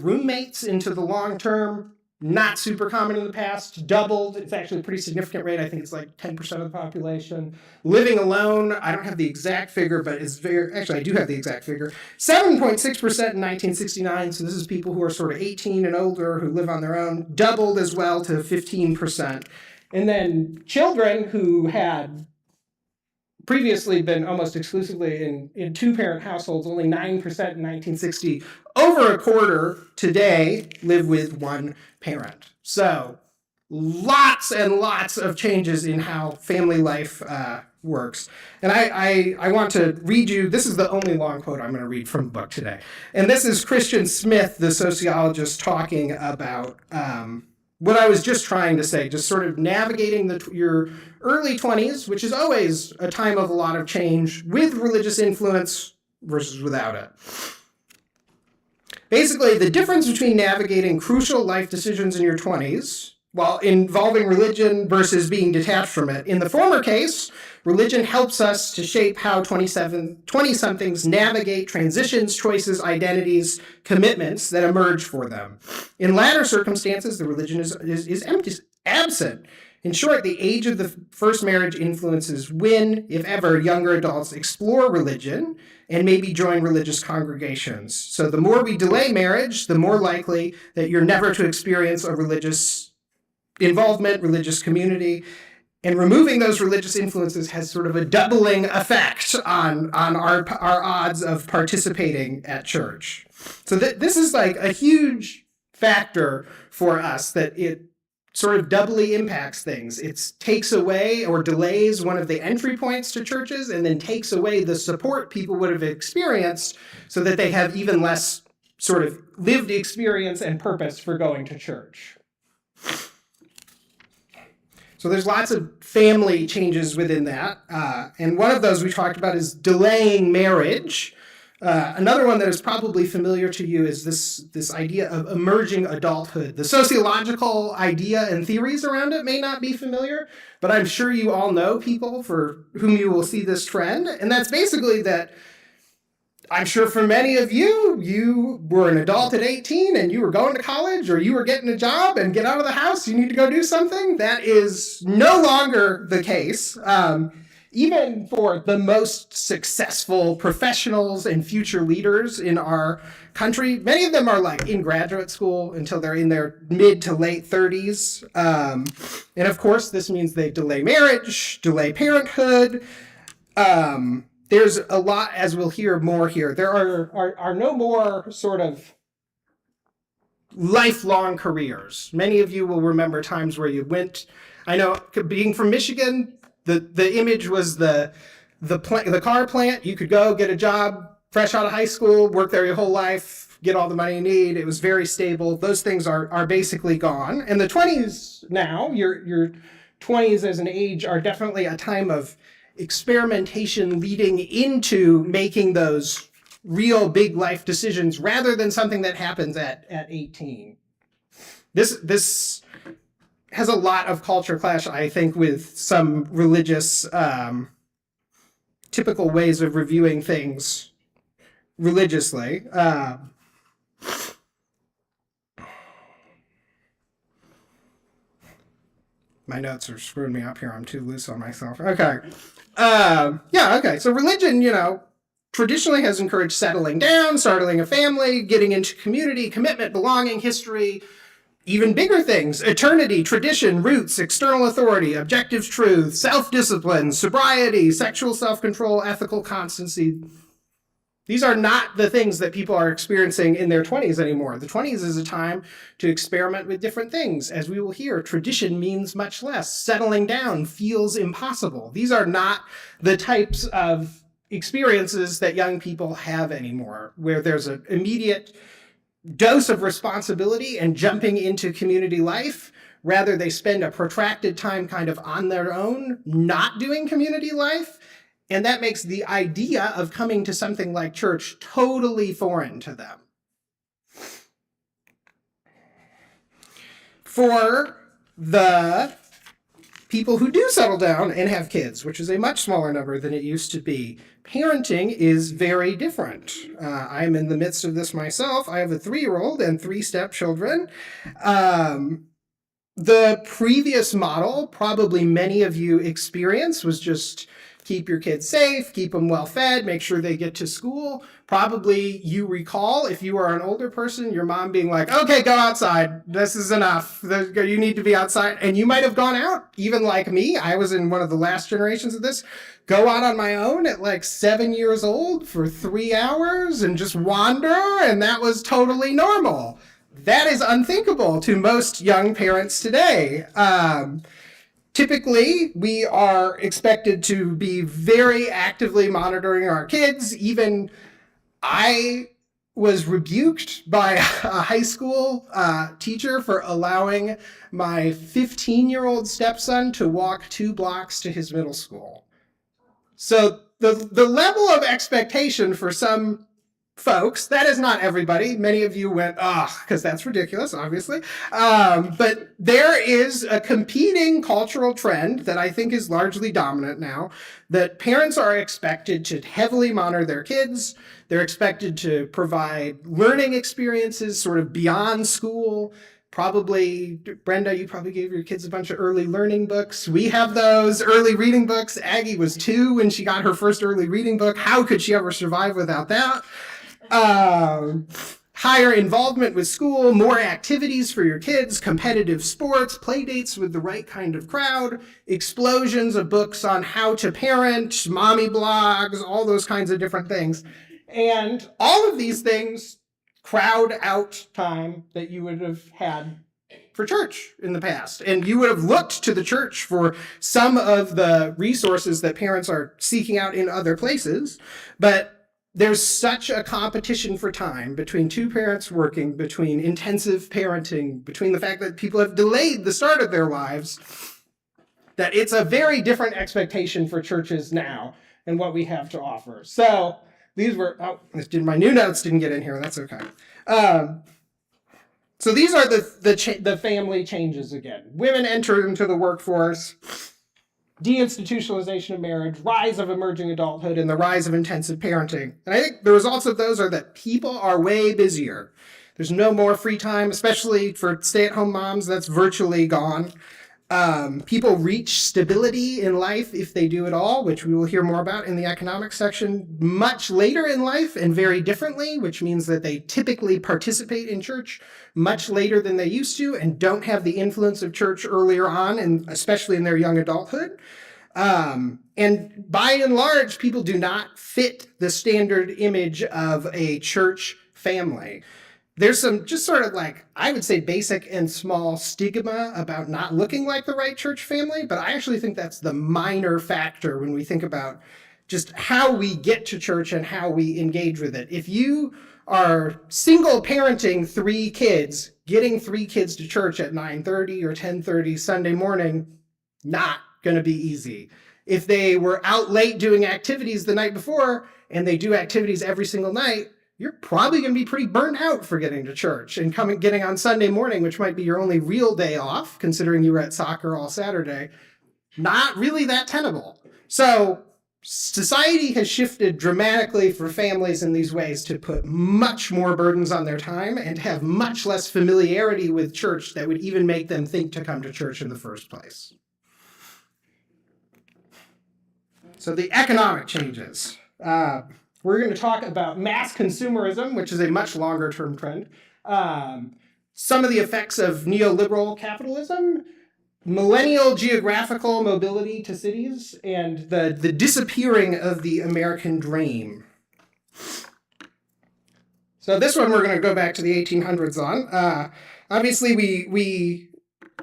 S2: roommates into the long term, not super common in the past, doubled. It's actually a pretty significant rate. I think it's like 10% of the population. Living alone, I don't have the exact figure, but actually I do have the exact figure. 7.6% in 1969, so this is people who are sort of 18 and older who live on their own, doubled as well to 15%. And then children who had previously been almost exclusively in two-parent households, only 9% in 1960. Over a quarter today live with one parent. So lots and lots of changes in how family life works. And I want to read you, this is the only long quote I'm going to read from the book today. And this is Christian Smith, the sociologist, talking about what I was just trying to say, just sort of navigating your early 20s, which is always a time of a lot of change with religious influence versus without it. Basically, the difference between navigating crucial life decisions in your 20s while involving religion versus being detached from it. In the former case, religion helps us to shape how 20-somethings navigate transitions, choices, identities, commitments that emerge for them. In latter circumstances, the religion is absent. In short, the age of the first marriage influences when, if ever, younger adults explore religion and maybe join religious congregations. So the more we delay marriage, the more likely that you're never to experience a religious involvement, religious community. And removing those religious influences has sort of a doubling effect on our odds of participating at church. So this is like a huge factor for us, that it sort of doubly impacts things. It takes away or delays one of the entry points to churches and then takes away the support people would have experienced so that they have even less sort of lived experience and purpose for going to church. So there's lots of family changes within that. And one of those we talked about is delaying marriage. Another one that is probably familiar to you is this idea of emerging adulthood. The sociological idea and theories around it may not be familiar, but I'm sure you all know people for whom you will see this trend. And that's basically that I'm sure for many of you, you were an adult at 18 and you were going to college or you were getting a job and get out of the house, you need to go do something. That is no longer the case. Even for the most successful professionals and future leaders in our country, many of them are like in graduate school until they're in their mid to late 30s. And of course, this means they delay marriage, delay parenthood. There's a lot, as we'll hear more here. There are no more sort of lifelong careers. Many of you will remember times where you went, I know, being from Michigan, the image was the car plant. You could go get a job fresh out of high school, work there your whole life, get all the money you need. It was very stable. Those things are basically gone. And the 20s now, your 20s as an age are definitely a time of experimentation leading into making those real big life decisions rather than something that happens at 18. This has a lot of culture clash, I think, with some religious typical ways of reviewing things religiously. My notes are screwing me up here. I'm too loose on myself. Okay. Okay. So religion, traditionally has encouraged settling down, starting a family, getting into community, commitment, belonging, history, even bigger things: eternity, tradition, roots, external authority, objective truth, self-discipline, sobriety, sexual self-control, ethical constancy. These are not the things that people are experiencing in their 20s anymore. The 20s is a time to experiment with different things. As we will hear, tradition means much less. Settling down feels impossible. These are not the types of experiences that young people have anymore, where there's an immediate dose of responsibility and jumping into community life. Rather, they spend a protracted time kind of on their own, not doing community life. And that makes the idea of coming to something like church totally foreign to them. For the people who do settle down and have kids, which is a much smaller number than it used to be. Parenting is very different. I'm in the midst of this myself. I have a 3-year-old and 3 stepchildren. The previous model, probably many of you experienced, was just keep your kids safe, keep them well fed, make sure they get to school. Probably you recall, if you are an older person, your mom being like, okay, go outside. This is enough. You need to be outside. And you might have gone out, even like me. I was in one of the last generations of this. Go out on my own at like 7 years old for 3 hours and just wander. And that was totally normal. That is unthinkable to most young parents today. Typically, we are expected to be very actively monitoring our kids. Even I was rebuked by a high school teacher for allowing my 15-year-old stepson to walk 2 blocks to his middle school. So the level of expectation for some folks, that is not everybody. Many of you went, because that's ridiculous, obviously. But there is a competing cultural trend that I think is largely dominant now, that parents are expected to heavily monitor their kids. They're expected to provide learning experiences sort of beyond school. Probably, Brenda, you probably gave your kids a bunch of early learning books. We have those early reading books. Aggie was 2 when she got her first early reading book. How could she ever survive without that? Higher involvement with school, more activities for your kids, competitive sports, play dates with the right kind of crowd, explosions of books on how to parent, mommy blogs, all those kinds of different things. And all of these things crowd out time that you would have had for church in the past. And you would have looked to the church for some of the resources that parents are seeking out in other places. But there's such a competition for time between 2 parents working, between intensive parenting, between the fact that people have delayed the start of their lives, that it's a very different expectation for churches now and what we have to offer. So these were, my new notes didn't get in here. That's okay. So these are the family changes again. Women enter into the workforce, deinstitutionalization of marriage, rise of emerging adulthood, and the rise of intensive parenting. And I think the results of those are that people are way busier. There's no more free time, especially for stay-at-home moms. That's virtually gone. People reach stability in life, if they do at all, which we will hear more about in the economics section, much later in life and very differently, which means that they typically participate in church much later than they used to and don't have the influence of church earlier on, and especially in their young adulthood. And by and large, people do not fit the standard image of a church family. There's some just sort of like, I would say, basic and small stigma about not looking like the right church family, but I actually think that's the minor factor when we think about just how we get to church and how we engage with it. If you are single parenting 3 kids, getting 3 kids to church at 9:30 or 10:30 Sunday morning, not going to be easy. If they were out late doing activities the night before and they do activities every single night, you're probably going to be pretty burnt out for getting to church and getting on Sunday morning, which might be your only real day off, considering you were at soccer all Saturday. Not really that tenable. So society has shifted dramatically for families in these ways to put much more burdens on their time and have much less familiarity with church that would even make them think to come to church in the first place. So the economic changes. We're going to talk about mass consumerism, which is a much longer term trend. Some of the effects of neoliberal capitalism, millennial geographical mobility to cities, and the disappearing of the American dream. So this one we're going to go back to the 1800s on. Obviously, we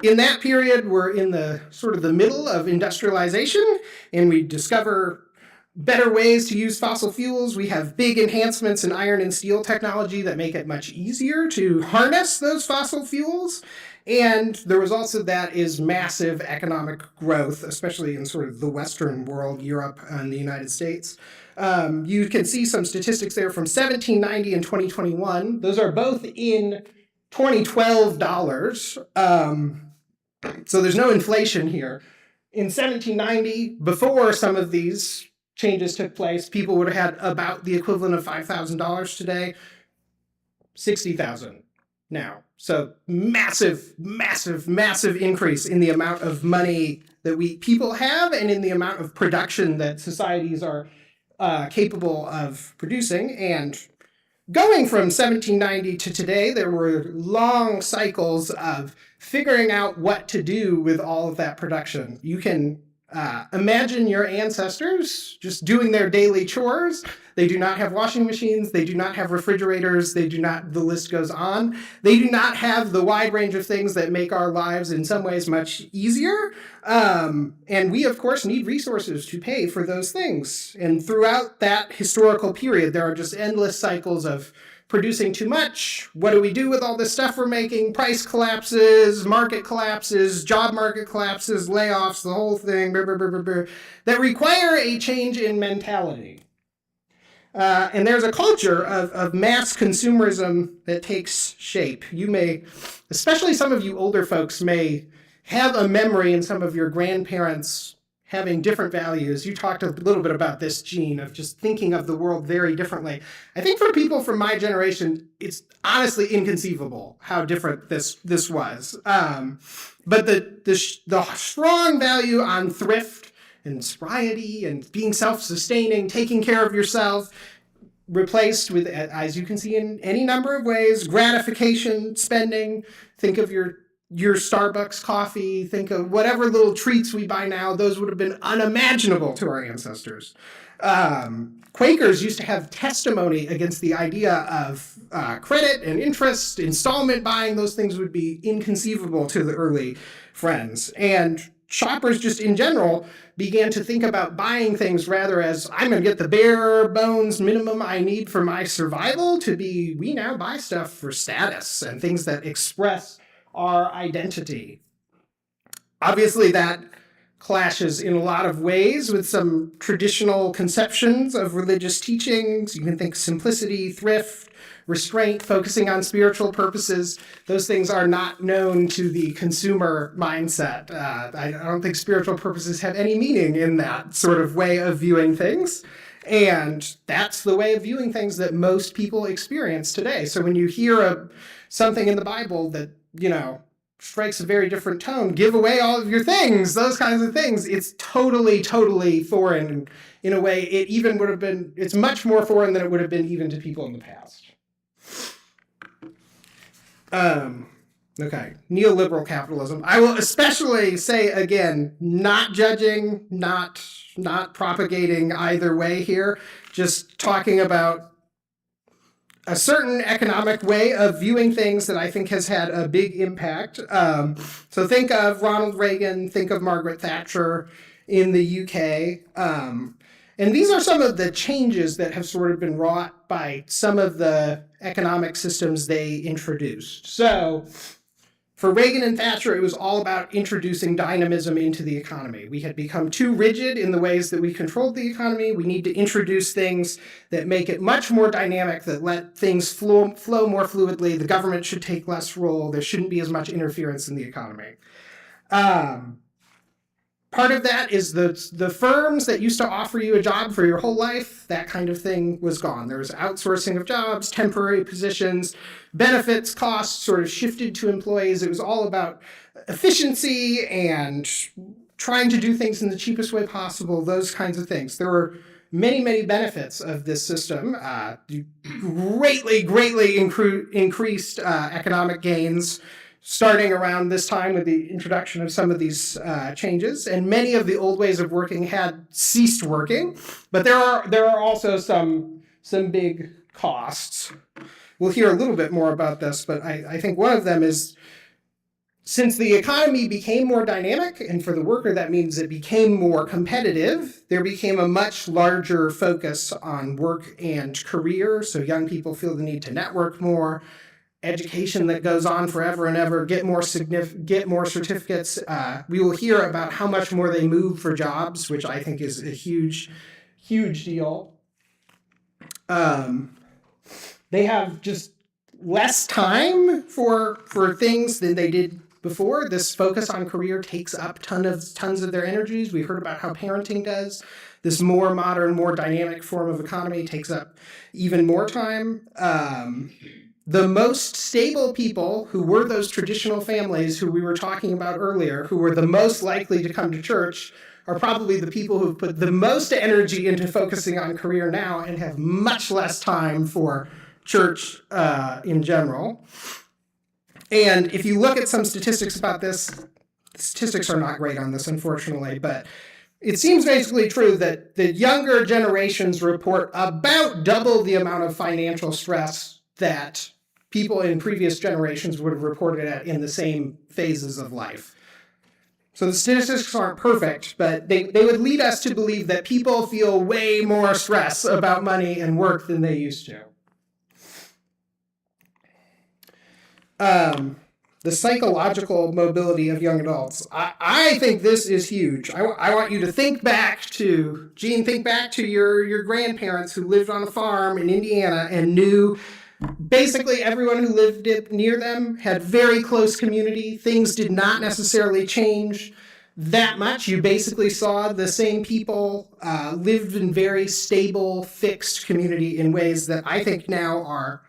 S2: in that period, we're in the sort of the middle of industrialization, and we discover better ways to use fossil fuels. We have big enhancements in iron and steel technology that make it much easier to harness those fossil fuels. And the results of that is massive economic growth, especially in sort of the Western world, Europe and the United States. You can see some statistics there from 1790 and 2021. Those are both in 2012 dollars. So there's no inflation here. In 1790, before some of these changes took place, people would have had about the equivalent of $5,000 today, 60,000 now. So massive, massive, massive increase in the amount of money that people have and in the amount of production that societies are capable of producing. And going from 1790 to today, there were long cycles of figuring out what to do with all of that production. You can imagine your ancestors just doing their daily chores. They do not have washing machines. They do not have refrigerators. They do not, the list goes on. They do not have the wide range of things that make our lives in some ways much easier. And we, of course, need resources to pay for those things. And throughout that historical period, there are just endless cycles of producing too much. What do we do with all this stuff we're making? Price collapses, market collapses, job market collapses, layoffs, the whole thing, that require a change in mentality. And there's a culture of mass consumerism that takes shape. You may, especially some of you older folks, may have a memory in some of your grandparents having different values. You talked a little bit about this, Gene, of just thinking of the world very differently. I think for people from my generation, it's honestly inconceivable how different this was. But the strong value on thrift and sobriety and being self-sustaining, taking care of yourself, replaced with, as you can see in any number of ways, gratification, spending. Think of your Starbucks coffee, think of whatever little treats we buy now. Those would have been unimaginable to our ancestors. Quakers used to have testimony against the idea of credit and interest, installment buying. Those things would be inconceivable to the early Friends. And shoppers just in general began to think about buying things rather as, I'm going to get the bare bones minimum I need for my survival, to be, we now buy stuff for status and things that express our identity. Obviously, that clashes in a lot of ways with some traditional conceptions of religious teachings. You can think simplicity, thrift, restraint, focusing on spiritual purposes. Those things are not known to the consumer mindset. I don't think spiritual purposes have any meaning in that sort of way of viewing things. And that's the way of viewing things that most people experience today. So when you hear something in the Bible that, strikes a very different tone, give away all of your things, those kinds of things, it's totally, totally foreign in a way. It's much more foreign than it would have been even to people in the past. Okay, neoliberal capitalism. I will especially say again, not judging, not propagating either way here, just talking about a certain economic way of viewing things that I think has had a big impact. So think of Ronald Reagan, think of Margaret Thatcher in the UK. And these are some of the changes that have sort of been wrought by some of the economic systems they introduced. So for Reagan and Thatcher, it was all about introducing dynamism into the economy. We had become too rigid in the ways that we controlled the economy. We need to introduce things that make it much more dynamic, that let things flow more fluidly. The government should take less role. There shouldn't be as much interference in the economy. Part of that is the firms that used to offer you a job for your whole life, that kind of thing was gone. There was outsourcing of jobs, temporary positions, benefits, costs sort of shifted to employees. It was all about efficiency and trying to do things in the cheapest way possible, those kinds of things. There were many, many benefits of this system. Greatly increased economic gains, starting around this time with the introduction of some of these changes. And many of the old ways of working had ceased working, but there are also some big costs. We'll hear a little bit more about this, but I think one of them is, since the economy became more dynamic, and for the worker that means it became more competitive, there became a much larger focus on work and career. So young people feel the need to network more, education that goes on forever and ever, get more certificates. We will hear about how much more they move for jobs, which I think is a huge deal. They have just less time for things than they did before, this focus on career takes up tons of their energies. We heard about how parenting does. This more modern, more dynamic form of economy takes up even more time. The most stable people, who were those traditional families who we were talking about earlier, who were the most likely to come to church, are probably the people who've put the most energy into focusing on career now and have much less time for church in general. And if you look at some statistics about this, statistics are not great on this, unfortunately, but it seems basically true that the younger generations report about double the amount of financial stress that people in previous generations would have reported at in the same phases of life. So the statistics aren't perfect, but they would lead us to believe that people feel way more stress about money and work than they used to. The psychological mobility of young adults. I think this is huge. I want you to think back to, Gene, think back to your grandparents who lived on a farm in Indiana and knew basically everyone who lived near them, had very close community. Things did not necessarily change that much. You basically saw the same people lived in very stable, fixed community in ways that I think now are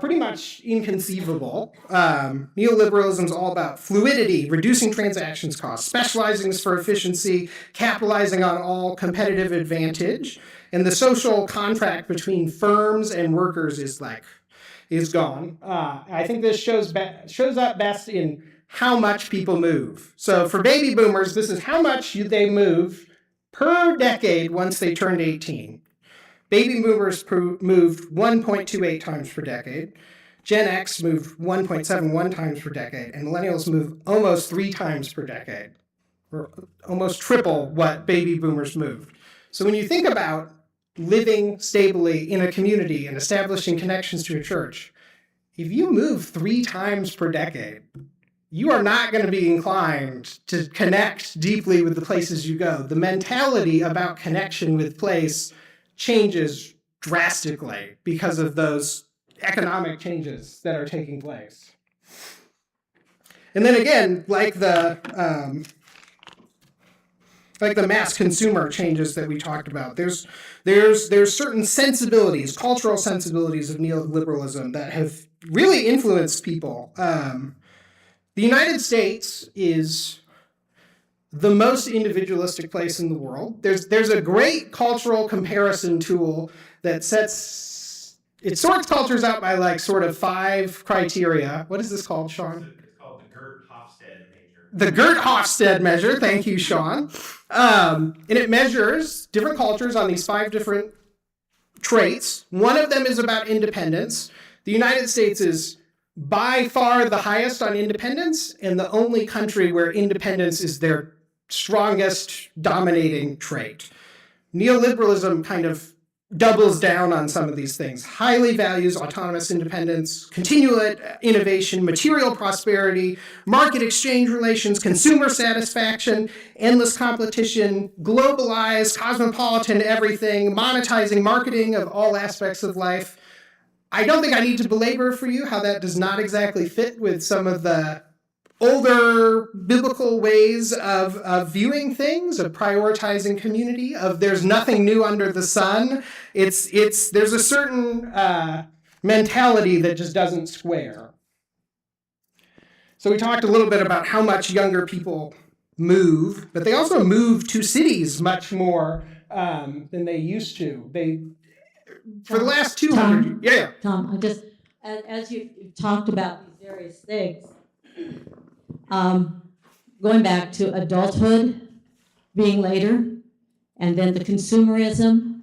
S2: pretty much inconceivable. Neoliberalism is all about fluidity, reducing transactions costs, specializing for efficiency, capitalizing on all competitive advantage. And the social contract between firms and workers is gone. I think this shows up best in how much people move. So for baby boomers, this is how much they move per decade once they turned 18. Baby boomers moved 1.28 times per decade. Gen X moved 1.71 times per decade, and millennials move almost 3 times per decade, or almost triple what baby boomers moved. So when you think about living stably in a community and establishing connections to a church, if you move 3 times per decade, you are not going to be inclined to connect deeply with the places you go. The mentality about connection with place changes drastically because of those economic changes that are taking place. And then again, like the mass consumer changes that we talked about, there's certain sensibilities, cultural sensibilities of neoliberalism that have really influenced people. The United States is the most individualistic place in the world. There's a great cultural comparison tool that sorts cultures out by like sort of 5 criteria. What is this called, Sean?
S10: It's called the Gert-Hofstede measure.
S2: The Gert-Hofstede measure. Thank you, Sean. And it measures different cultures on these 5 different traits. One of them is about independence. The United States is by far the highest on independence, and the only country where independence is their strongest dominating trait. Neoliberalism kind of doubles down on some of these things. Highly values autonomous independence, continual innovation, material prosperity, market exchange relations, consumer satisfaction, endless competition, globalized, cosmopolitan everything, monetizing marketing of all aspects of life. I don't think I need to belabor for you how that does not exactly fit with some of the older biblical ways of viewing things, of prioritizing community, of there's nothing new under the sun. There's a certain mentality that just doesn't square. So we talked a little bit about how much younger people move, but they also move to cities much more than they used to. For the last 200 years.
S6: Tom, as you've talked about these various things, going back to adulthood being later, and then the consumerism,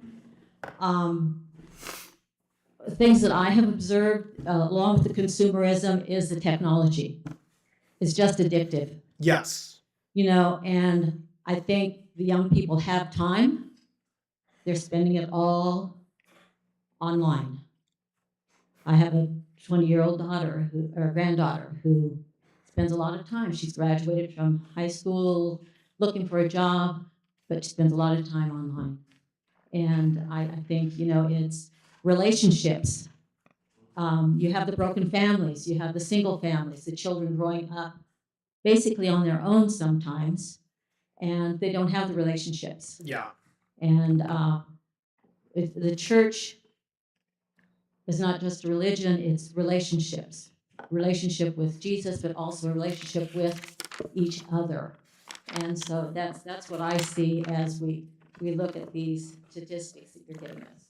S6: things that I have observed along with the consumerism is the technology. It's just addictive.
S2: Yes.
S6: And I think the young people have time. They're spending it all online. I have a 20-year-old daughter or granddaughter who spends a lot of time. She's graduated from high school looking for a job, but she spends a lot of time online. And I think, it's relationships. You have the broken families, you have the single families, the children growing up basically on their own sometimes, and they don't have the relationships.
S2: Yeah.
S6: And if the church is not just religion, it's relationships. Relationship with Jesus, but also a relationship with each other. And so that's what I see as we look at these statistics that you're giving us.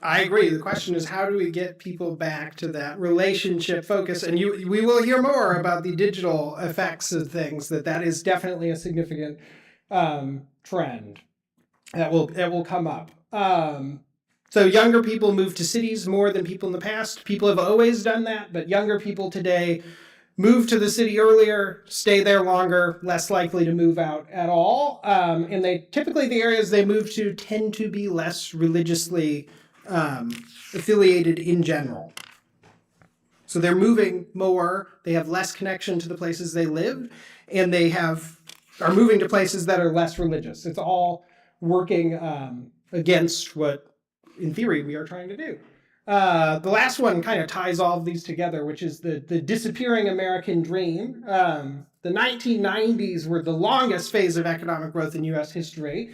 S2: I agree. The question is, how do we get people back to that relationship focus? And we will hear more about the digital effects of things. That is definitely a significant trend that will come up. So younger people move to cities more than people in the past. People have always done that, but younger people today move to the city earlier, stay there longer, less likely to move out at all. And the areas they move to tend to be less religiously affiliated in general. So they're moving more, they have less connection to the places they live, and they are moving to places that are less religious. It's all working against what, in theory, we are trying to do. The last one kind of ties all of these together, which is the disappearing American dream. The 1990s were the longest phase of economic growth in U.S. history.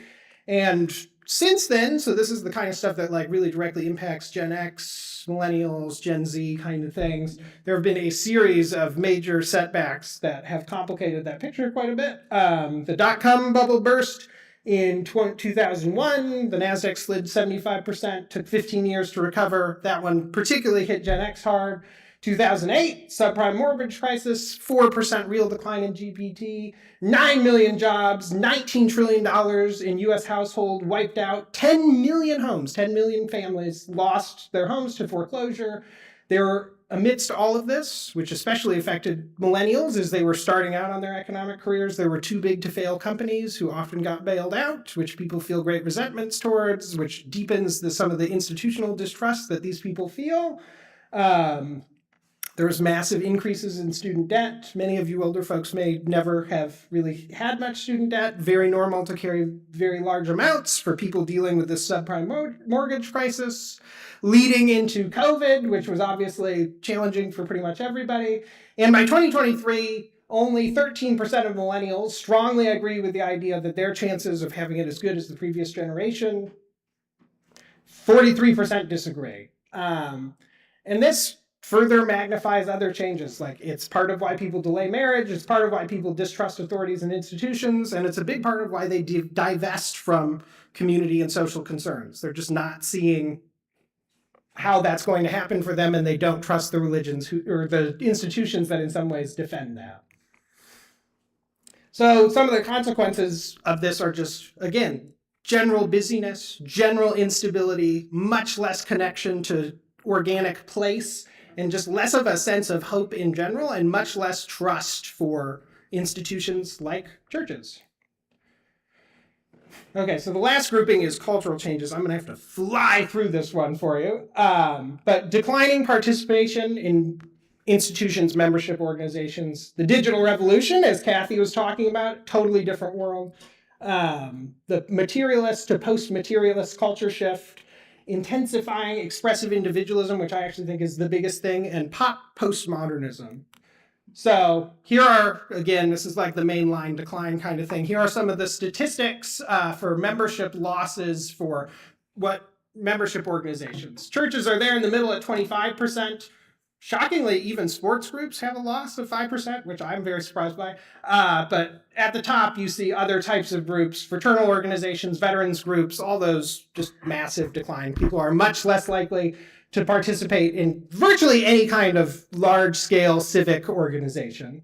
S2: And since then, so this is the kind of stuff that like really directly impacts Gen X, millennials, Gen Z kind of things. There have been a series of major setbacks that have complicated that picture quite a bit. The dot-com bubble burst in 2001. The NASDAQ slid 75%, took 15 years to recover. That one particularly hit Gen X hard. 2008, subprime mortgage crisis, 4% real decline in GPT, 9 million jobs, $19 trillion in U.S. household wiped out, 10 million homes, 10 million families lost their homes to foreclosure. Amidst all of this, which especially affected millennials as they were starting out on their economic careers, there were too big to fail companies who often got bailed out, which people feel great resentments towards, which deepens some of the institutional distrust that these people feel. There was massive increases in student debt. Many of you older folks may never have really had much student debt. Very normal to carry very large amounts for people dealing with this subprime mortgage crisis. Leading into COVID, which was obviously challenging for pretty much everybody. And by 2023, only 13% of millennials strongly agree with the idea that their chances of having it as good as the previous generation. 43% disagree. And this further magnifies other changes. Like, it's part of why people delay marriage, it's part of why people distrust authorities and institutions, and it's a big part of why they divest from community and social concerns. They're just not seeing how that's going to happen for them, and they don't trust the religions or the institutions that in some ways defend that. So some of the consequences of this are just, again, general busyness, general instability, much less connection to organic place, and just less of a sense of hope in general, and much less trust for institutions like churches. Okay, so the last grouping is cultural changes. I'm going to have to fly through this one for you. But declining participation in institutions, membership organizations, the digital revolution, as Kathy was talking about, totally different world. The materialist to post-materialist culture shift, intensifying expressive individualism, which I actually think is the biggest thing, and pop postmodernism. So here are, again, this is like the mainline decline kind of thing. Here are some of the statistics for membership losses for what membership organizations. Churches are there in the middle at 25%. Shockingly, even sports groups have a loss of 5%, which I'm very surprised by. But at the top, you see other types of groups, fraternal organizations, veterans groups, all those just massive decline. People are much less likely to participate in virtually any kind of large-scale civic organization.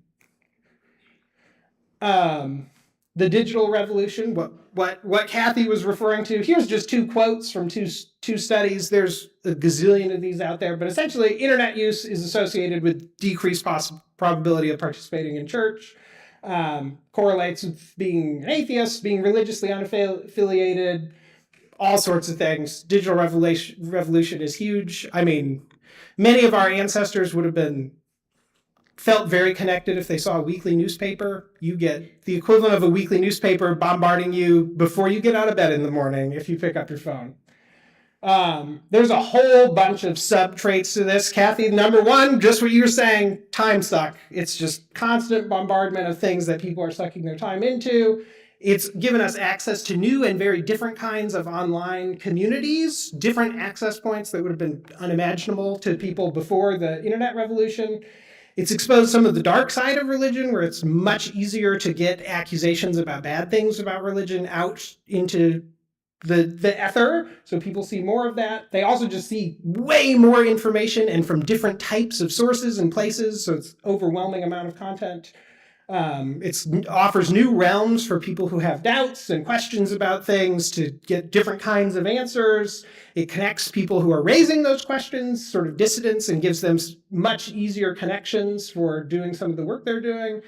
S2: The digital revolution, what Kathy was referring to, here's just two quotes from two studies. There's a gazillion of these out there, but essentially internet use is associated with decreased probability of participating in church, correlates with being an atheist, being religiously unaffiliated, all sorts of things. Digital revolution is huge. I mean, many of our ancestors would have felt very connected if they saw a weekly newspaper. You get the equivalent of a weekly newspaper bombarding you before you get out of bed in the morning if you pick up your phone. There's a whole bunch of sub traits to this. Kathy, number one, just what you were saying, time suck. It's just constant bombardment of things that people are sucking their time into. It's given us access to new and very different kinds of online communities, different access points that would have been unimaginable to people before the internet revolution. It's exposed some of the dark side of religion, where it's much easier to get accusations about bad things about religion out into the ether, so people see more of that. They also just see way more information and from different types of sources and places, so it's overwhelming amount of content. It offers new realms for people who have doubts and questions about things to get different kinds of answers. It connects people who are raising those questions, sort of dissidents, and gives them much easier connections for doing some of the work they're doing.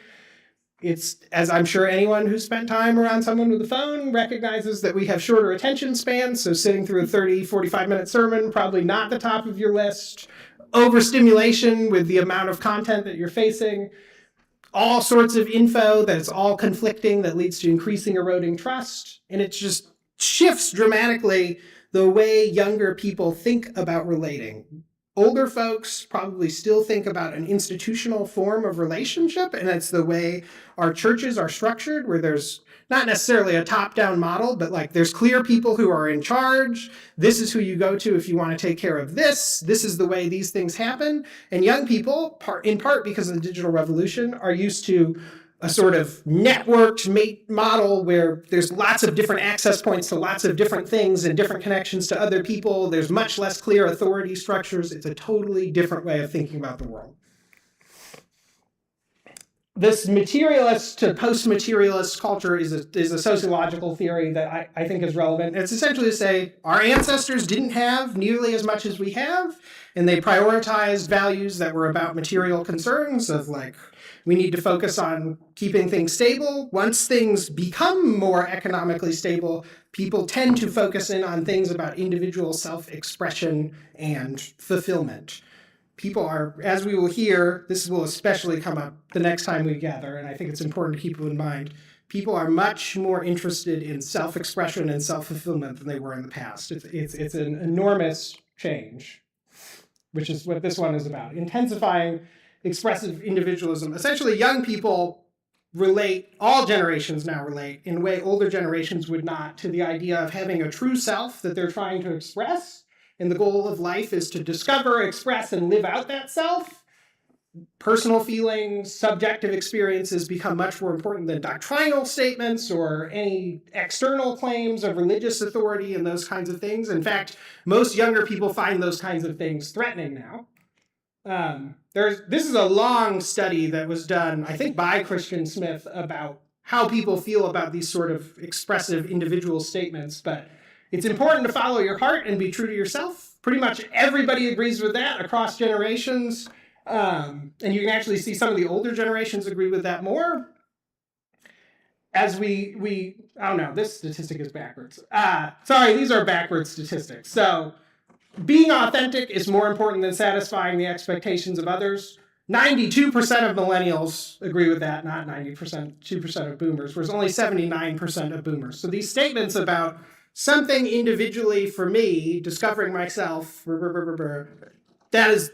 S2: It's, as I'm sure anyone who's spent time around someone with a phone recognizes, that we have shorter attention spans, so sitting through a 30, 45-minute sermon, probably not the top of your list. Overstimulation with the amount of content that you're facing. All sorts of info that's all conflicting that leads to increasing eroding trust. And it just shifts dramatically the way younger people think about relating. Older folks probably still think about an institutional form of relationship, and it's the way our churches are structured, where there's not necessarily a top-down model, but like there's clear people who are in charge. This is who you go to if you want to take care of this. This is the way these things happen. And young people, in part because of the digital revolution, are used to a sort of networked model where there's lots of different access points to lots of different things and different connections to other people. There's much less clear authority structures. It's a totally different way of thinking about the world. This materialist to post-materialist culture is a sociological theory that I think is relevant. It's essentially to say our ancestors didn't have nearly as much as we have, and they prioritized values that were about material concerns of like, we need to focus on keeping things stable. Once things become more economically stable, people tend to focus in on things about individual self-expression and fulfillment. People are, as we will hear, this will especially come up the next time we gather, and I think it's important to keep in mind, people are much more interested in self-expression and self-fulfillment than they were in the past. It's an enormous change, which is what this one is about. Intensifying expressive individualism. Essentially, young people relate, all generations now relate, in a way older generations would not, to the idea of having a true self that they're trying to express. And the goal of life is to discover, express, and live out that self. Personal feelings, subjective experiences become much more important than doctrinal statements or any external claims of religious authority and those kinds of things. In fact, most younger people find those kinds of things threatening now. This is a long study that was done, I think, by Christian Smith about how people feel about these sort of expressive individual statements, but it's important to follow your heart and be true to yourself. Pretty much everybody agrees with that across generations. And you can actually see some of the older generations agree with that more. As oh no, this statistic is backwards. Sorry, these are backwards statistics. So being authentic is more important than satisfying the expectations of others. 92% of millennials agree with that, not 90%, 2% of boomers, whereas only 79% of boomers. So these statements about something individually for me, discovering myself, that is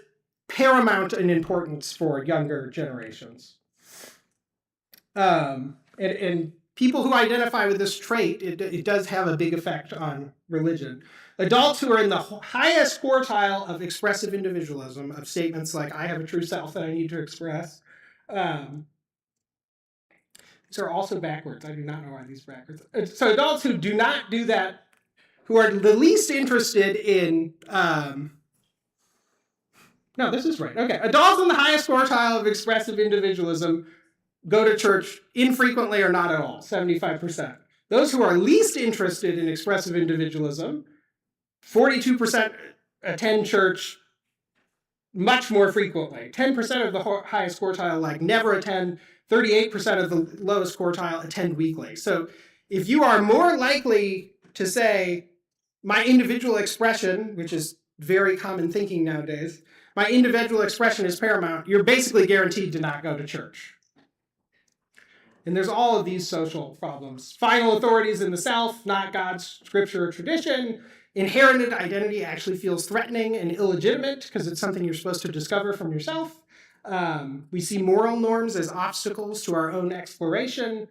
S2: paramount in importance for younger generations. And people who identify with this trait, it does have a big effect on religion. Adults who are in the highest quartile of expressive individualism, of statements like, I have a true self that I need to express. These are also backwards. I do not know why these are backwards. So adults who do not do that, who are the least interested in, no, this is right. Okay, adults in the highest quartile of expressive individualism go to church infrequently or not at all, 75%. Those who are least interested in expressive individualism, 42% attend church much more frequently. 10% of the highest quartile like never attend, 38% of the lowest quartile attend weekly. So if you are more likely to say, my individual expression, which is very common thinking nowadays, my individual expression is paramount, you're basically guaranteed to not go to church. And there's all of these social problems. Final authorities in the self, not God's scripture or tradition. Inherited identity actually feels threatening and illegitimate because it's something you're supposed to discover from yourself. We see moral norms as obstacles to our own exploration.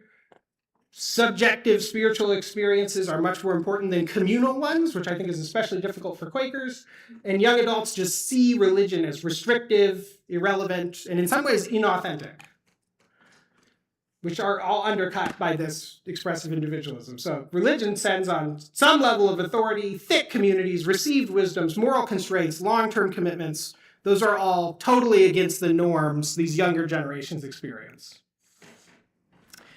S2: Subjective spiritual experiences are much more important than communal ones, which I think is especially difficult for Quakers. And young adults just see religion as restrictive, irrelevant, and in some ways inauthentic, which are all undercut by this expressive individualism. So religion sends on some level of authority, thick communities, received wisdoms, moral constraints, long-term commitments. Those are all totally against the norms these younger generations experience.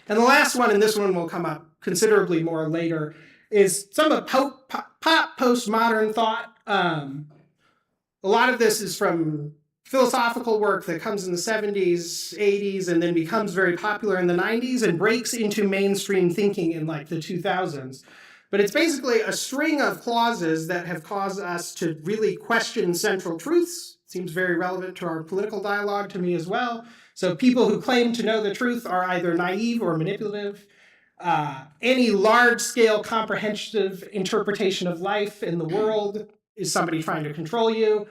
S2: And the last one, and this one will come up considerably more later, is some of pop postmodern thought. A lot of this is from philosophical work that comes in the 70s, 80s, and then becomes very popular in the 90s and breaks into mainstream thinking in like the 2000s. But it's basically a string of clauses that have caused us to really question central truths. Seems very relevant to our political dialogue to me as well. So people who claim to know the truth are either naive or manipulative. Any large-scale comprehensive interpretation of life in the world is somebody trying to control you.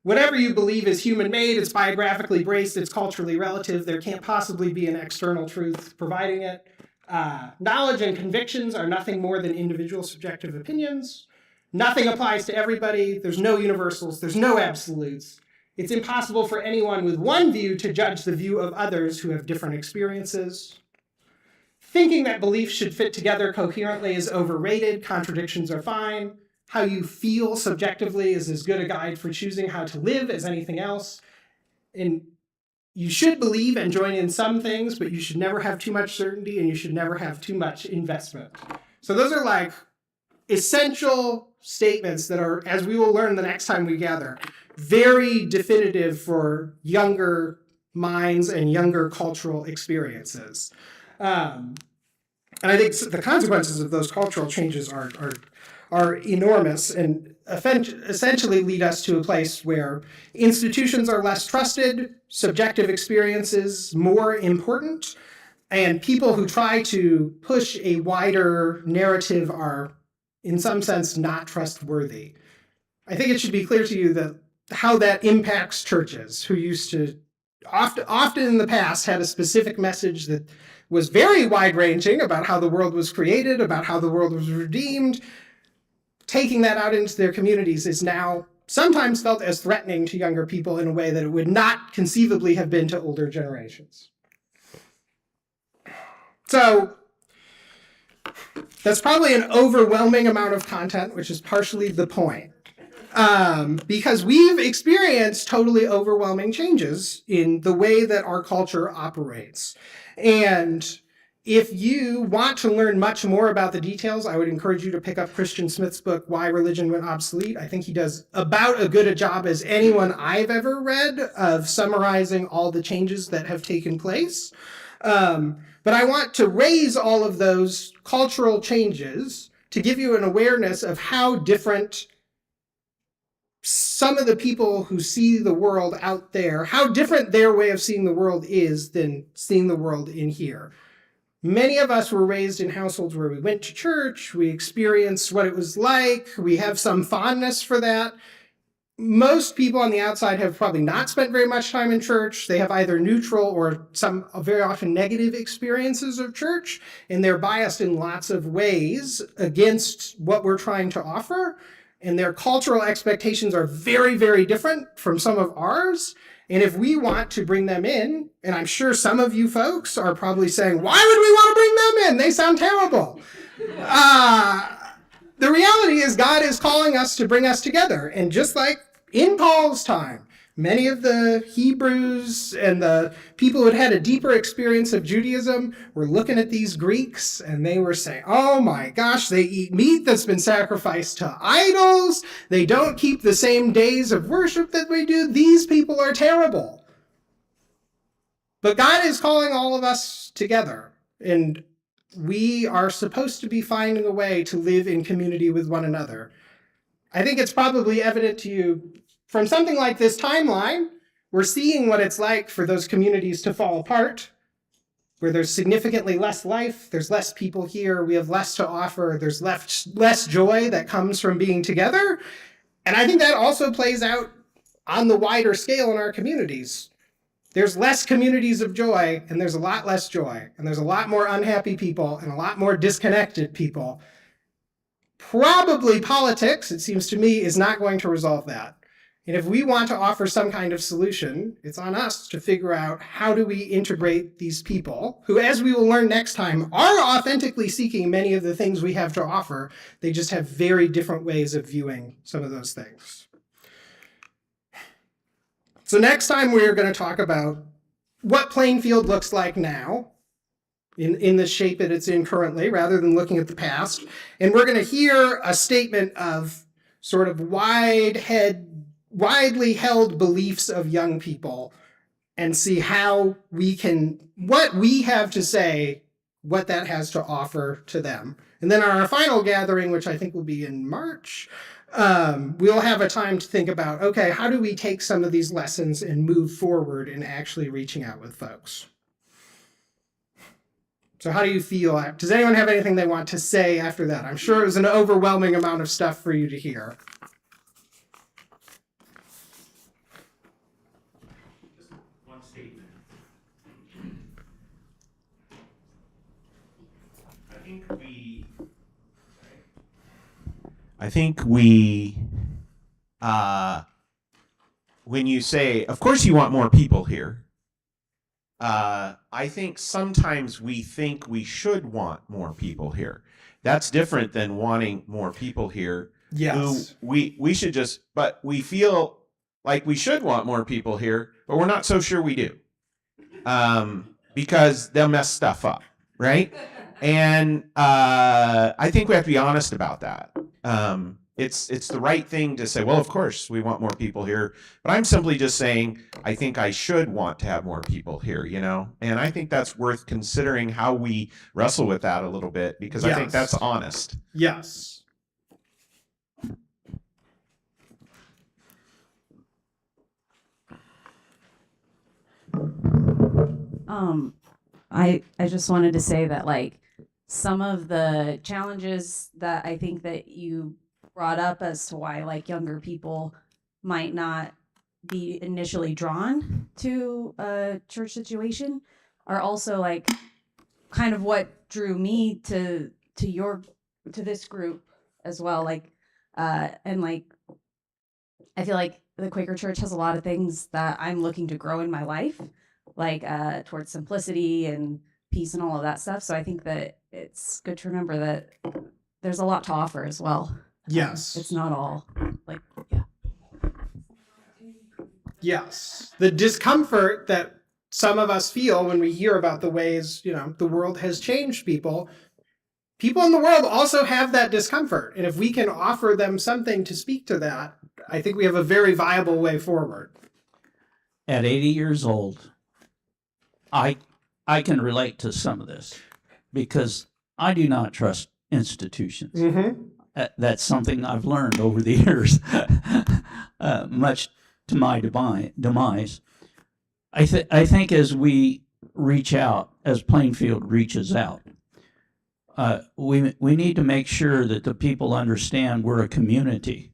S2: Whatever you believe is human-made, it's biographically based, it's culturally relative. There can't possibly be an external truth providing it. Knowledge and convictions are nothing more than individual subjective opinions. Nothing applies to everybody. There's no universals. There's no absolutes. It's impossible for anyone with one view to judge the view of others who have different experiences. Thinking that beliefs should fit together coherently is overrated. Contradictions are fine. How you feel subjectively is as good a guide for choosing how to live as anything else. And you should believe and join in some things, but you should never have too much certainty and you should never have too much investment. So those are like essential statements that are, as we will learn the next time we gather, very definitive for younger minds and younger cultural experiences. And I think the consequences of those cultural changes are enormous and essentially lead us to a place where institutions are less trusted, subjective experiences more important, and people who try to push a wider narrative are, in some sense, not trustworthy. I think it should be clear to you that how that impacts churches who used to often in the past had a specific message that was very wide-ranging about how the world was created, about how the world was redeemed. Taking that out into their communities is now sometimes felt as threatening to younger people in a way that it would not conceivably have been to older generations. So that's probably an overwhelming amount of content, which is partially the point. Because we've experienced totally overwhelming changes in the way that our culture operates. And if you want to learn much more about the details, I would encourage you to pick up Christian Smith's book, Why Religion Went Obsolete. I think he does about as good a job as anyone I've ever read of summarizing all the changes that have taken place. But I want to raise all of those cultural changes to give you an awareness of how different some of the people who see the world out there, how different their way of seeing the world is than seeing the world in here. Many of us were raised in households where we went to church, we experienced what it was like, we have some fondness for that. Most people on the outside have probably not spent very much time in church. They have either neutral or some very often negative experiences of church, and they're biased in lots of ways against what we're trying to offer. And their cultural expectations are very, very different from some of ours. And if we want to bring them in, and I'm sure some of you folks are probably saying, why would we want to bring them in? They sound terrible. The reality is God is calling us to bring us together. And just like in Paul's time, many of the Hebrews and the people who had had a deeper experience of Judaism were looking at these Greeks and they were saying, oh my gosh, they eat meat that's been sacrificed to idols. They don't keep the same days of worship that we do. These people are terrible. But God is calling all of us together, and we are supposed to be finding a way to live in community with one another. I think it's probably evident to you from something like this timeline, we're seeing what it's like for those communities to fall apart. where there's significantly less life, there's less people here, we have less to offer, there's less joy that comes from being together. And I think that also plays out on the wider scale in our communities. There's less communities of joy, and there's a lot less joy, and there's a lot more unhappy people and a lot more disconnected people. Probably politics, it seems to me, is not going to resolve that. And if we want to offer some kind of solution, it's on us to figure out how do we integrate these people who, as we will learn next time, are authentically seeking many of the things we have to offer. They just have very different ways of viewing some of those things. So next time we're going to talk about what Plainfield looks like now, in the shape that it's in currently, rather than looking at the past. And we're going to hear a statement of sort of widely held beliefs of young people and see how what we have to say, what that has to offer to them. And then on our final gathering, which I think will be in March, we'll have a time to think about, okay, how do we take some of these lessons and move forward in actually reaching out with folks? So how do you feel? Does anyone have anything they want to say after that? I'm sure it was an overwhelming amount of stuff for you to hear.
S10: Just one statement. I think we when you say, of course you want more people here, I think sometimes we think we should want more people here. That's different than wanting more people here.
S2: Yes.
S10: We should just, but we feel like we should want more people here, but we're not so sure we do. Because they'll mess stuff up, right? And I think we have to be honest about that. It's the right thing to say, well, of course we want more people here, but I'm simply just saying I think I should want to have more people here, you know? And I think that's worth considering how we wrestle with that a little bit, because I think that's honest.
S2: Yes.
S12: I just wanted to say that, like, some of the challenges that I think that you brought up as to why, like, younger people might not be initially drawn to a church situation are also, like, kind of what drew me to this group as well. Like, and like, I feel like the Quaker Church has a lot of things that I'm looking to grow in my life, like towards simplicity and peace and all of that stuff. So I think that it's good to remember that there's a lot to offer as well.
S2: Yes.
S12: It's not all like, yeah.
S2: Yes. The discomfort that some of us feel when we hear about the ways, you know, the world has changed people in the world also have that discomfort. And if we can offer them something to speak to that, I think we have a very viable way forward.
S13: At 80 years old, I can relate to some of this because I do not trust institutions.
S2: Mm-hmm.
S13: That's something I've learned over the years, much to my demise. I think as we reach out, as Plainfield reaches out, we need to make sure that the people understand we're a community.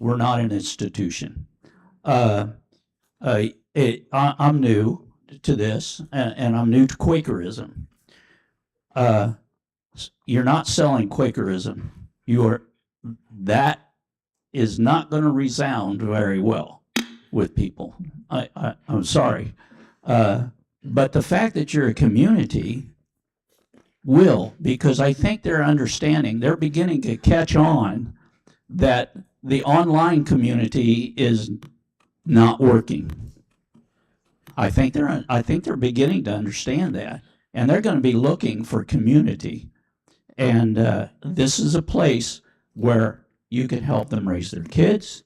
S13: We're not an institution. I'm new to this, and I'm new to Quakerism. You're not selling Quakerism. That is not going to resound very well with people. I'm sorry. But the fact that you're a community will, because I think they're beginning to catch on that the online community is not working. I think they're beginning to understand that, and they're going to be looking for community. And this is a place where you can help them raise their kids.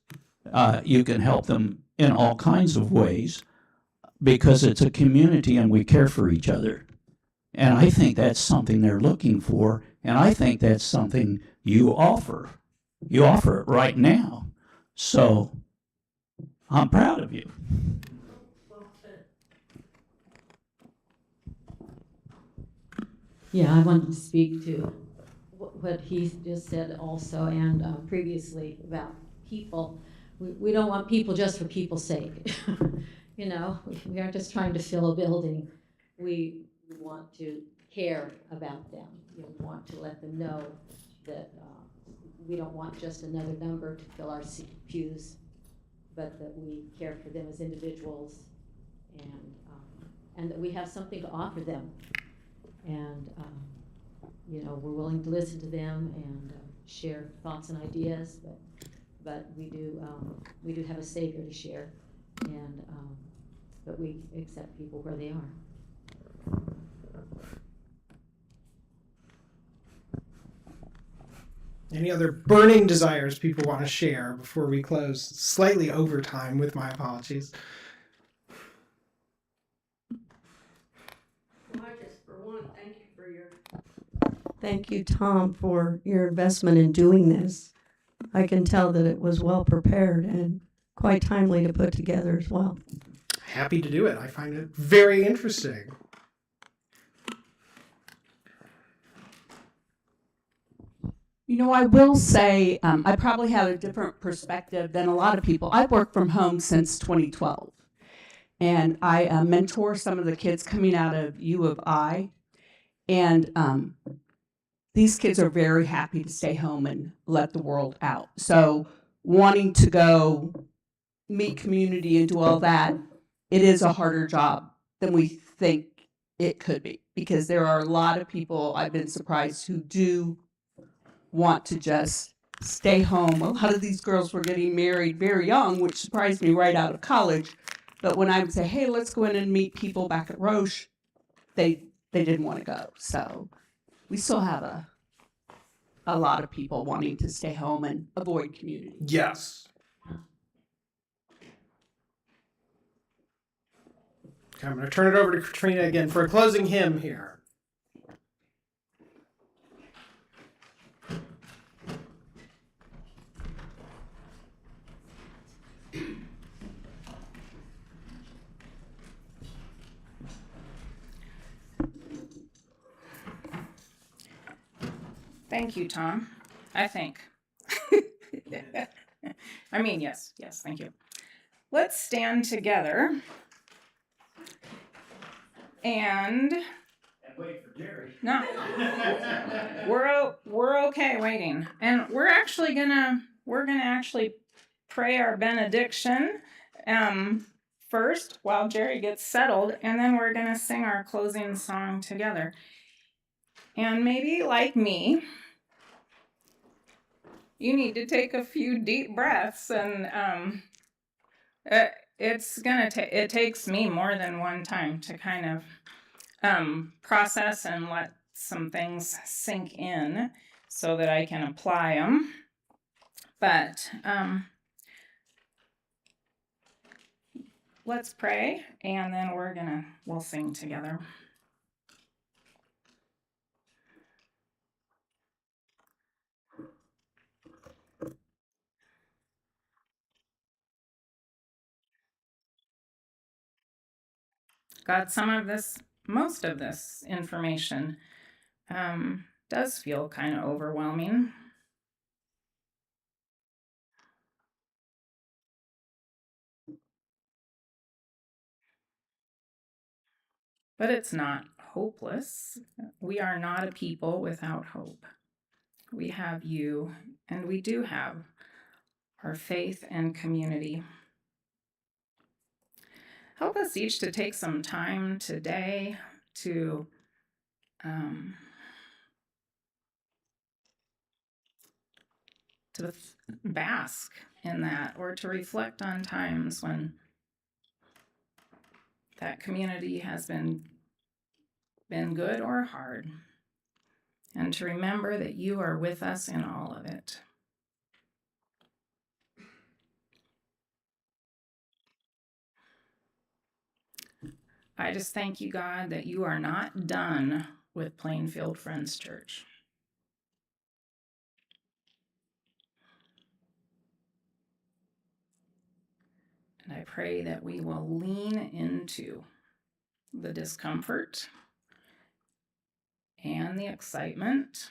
S13: You can help them in all kinds of ways because it's a community and we care for each other. And I think that's something they're looking for, and I think that's something you offer. You offer it right now. So I'm proud of you.
S6: Yeah, I wanted to speak to what he just said also, and previously about people. We don't want people just for people's sake. You know, we aren't just trying to fill a building. We want to care about them. We want to let them know that we don't want just another number to fill our pews, but that we care for them as individuals, and that we have something to offer them. And you know, we're willing to listen to them and share thoughts and ideas, but we do have a Savior to share, and but we accept people where they are.
S2: Any other burning desires people want to share before we close? Slightly over time, with my apologies.
S14: Well, I just, for one, thank you, Tom, for your investment in doing this. I can tell that it was well prepared and quite timely to put together as well.
S2: Happy to do it. I find it very interesting.
S7: You know, I will say I probably have a different perspective than a lot of people. I've worked from home since 2012, and I mentor some of the kids coming out of U of I, and these kids are very happy to stay home and let the world out. So wanting to go meet community and do all that, it is a harder job than we think it could be, because there are a lot of people, I've been surprised, who do want to just stay home. A lot of these girls were getting married very young, which surprised me, right out of college. But when I would say, hey, let's go in and meet people back at Roche, they didn't want to go. So we still have a lot of people wanting to stay home and avoid community.
S2: Yes. Okay, I'm going to turn it over to Katrina again for a closing hymn here.
S1: Thank you, Tom. I think. I mean, yes, thank you. Let's stand together and
S2: wait for Jerry.
S1: No, we're okay waiting, and we're gonna actually pray our benediction first while Jerry gets settled, and then we're gonna sing our closing song together. And maybe, like me, you need to take a few deep breaths, and it takes me more than one time to kind of process and let some things sink in so that I can apply them. But let's pray, and then we'll sing together. God, most of this information does feel kind of overwhelming. But it's not hopeless. We are not a people without hope. We have you, and we do have our faith and community. Help us each to take some time today to bask in that, or to reflect on times when that community has been good or hard, and to remember that you are with us in all of it. I just thank you, God, that you are not done with Plainfield Friends Church. And I pray that we will lean into the discomfort and the excitement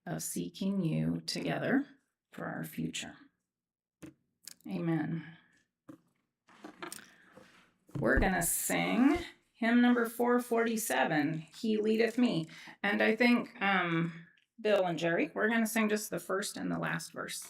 S1: of seeking you together for our future. Amen. We're going to sing hymn number 447, He Leadeth Me. And I think Bill and Jerry, we're going to sing just the first and the last verse.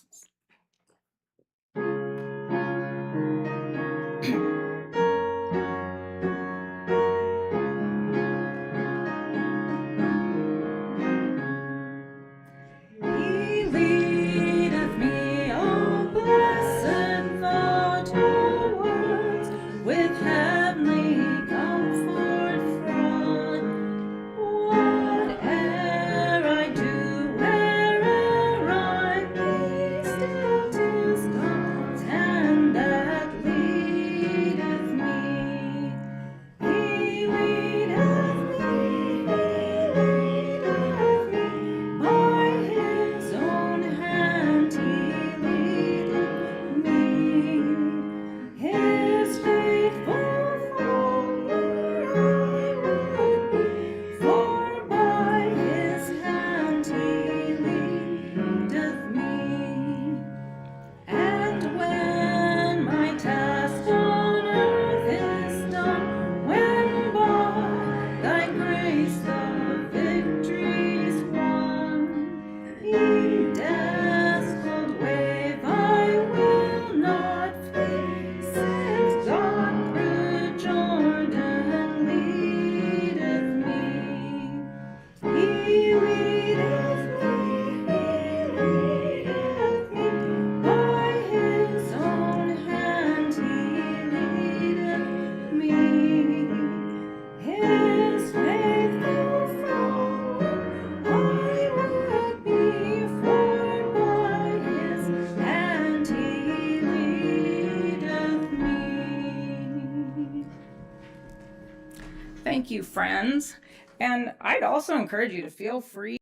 S1: He leadeth me, O blessed thought, towards with heavenly comfort fraught. Whate'er I do, where'er I be, still 'tis God's hand that leadeth me. He leadeth me, by his own hand he leadeth me. His faithful follower I would be, for by his hand he leadeth me. And when my task on earth is done, when by thy grace the victory's won, in death's cold wave I will not flee, since God through Jordan leadeth me. He leadeth me, by his own hand he leadeth me. His faithful follower I would be, for by his hand he leadeth me. Thank you, friends. And I'd also encourage you to feel free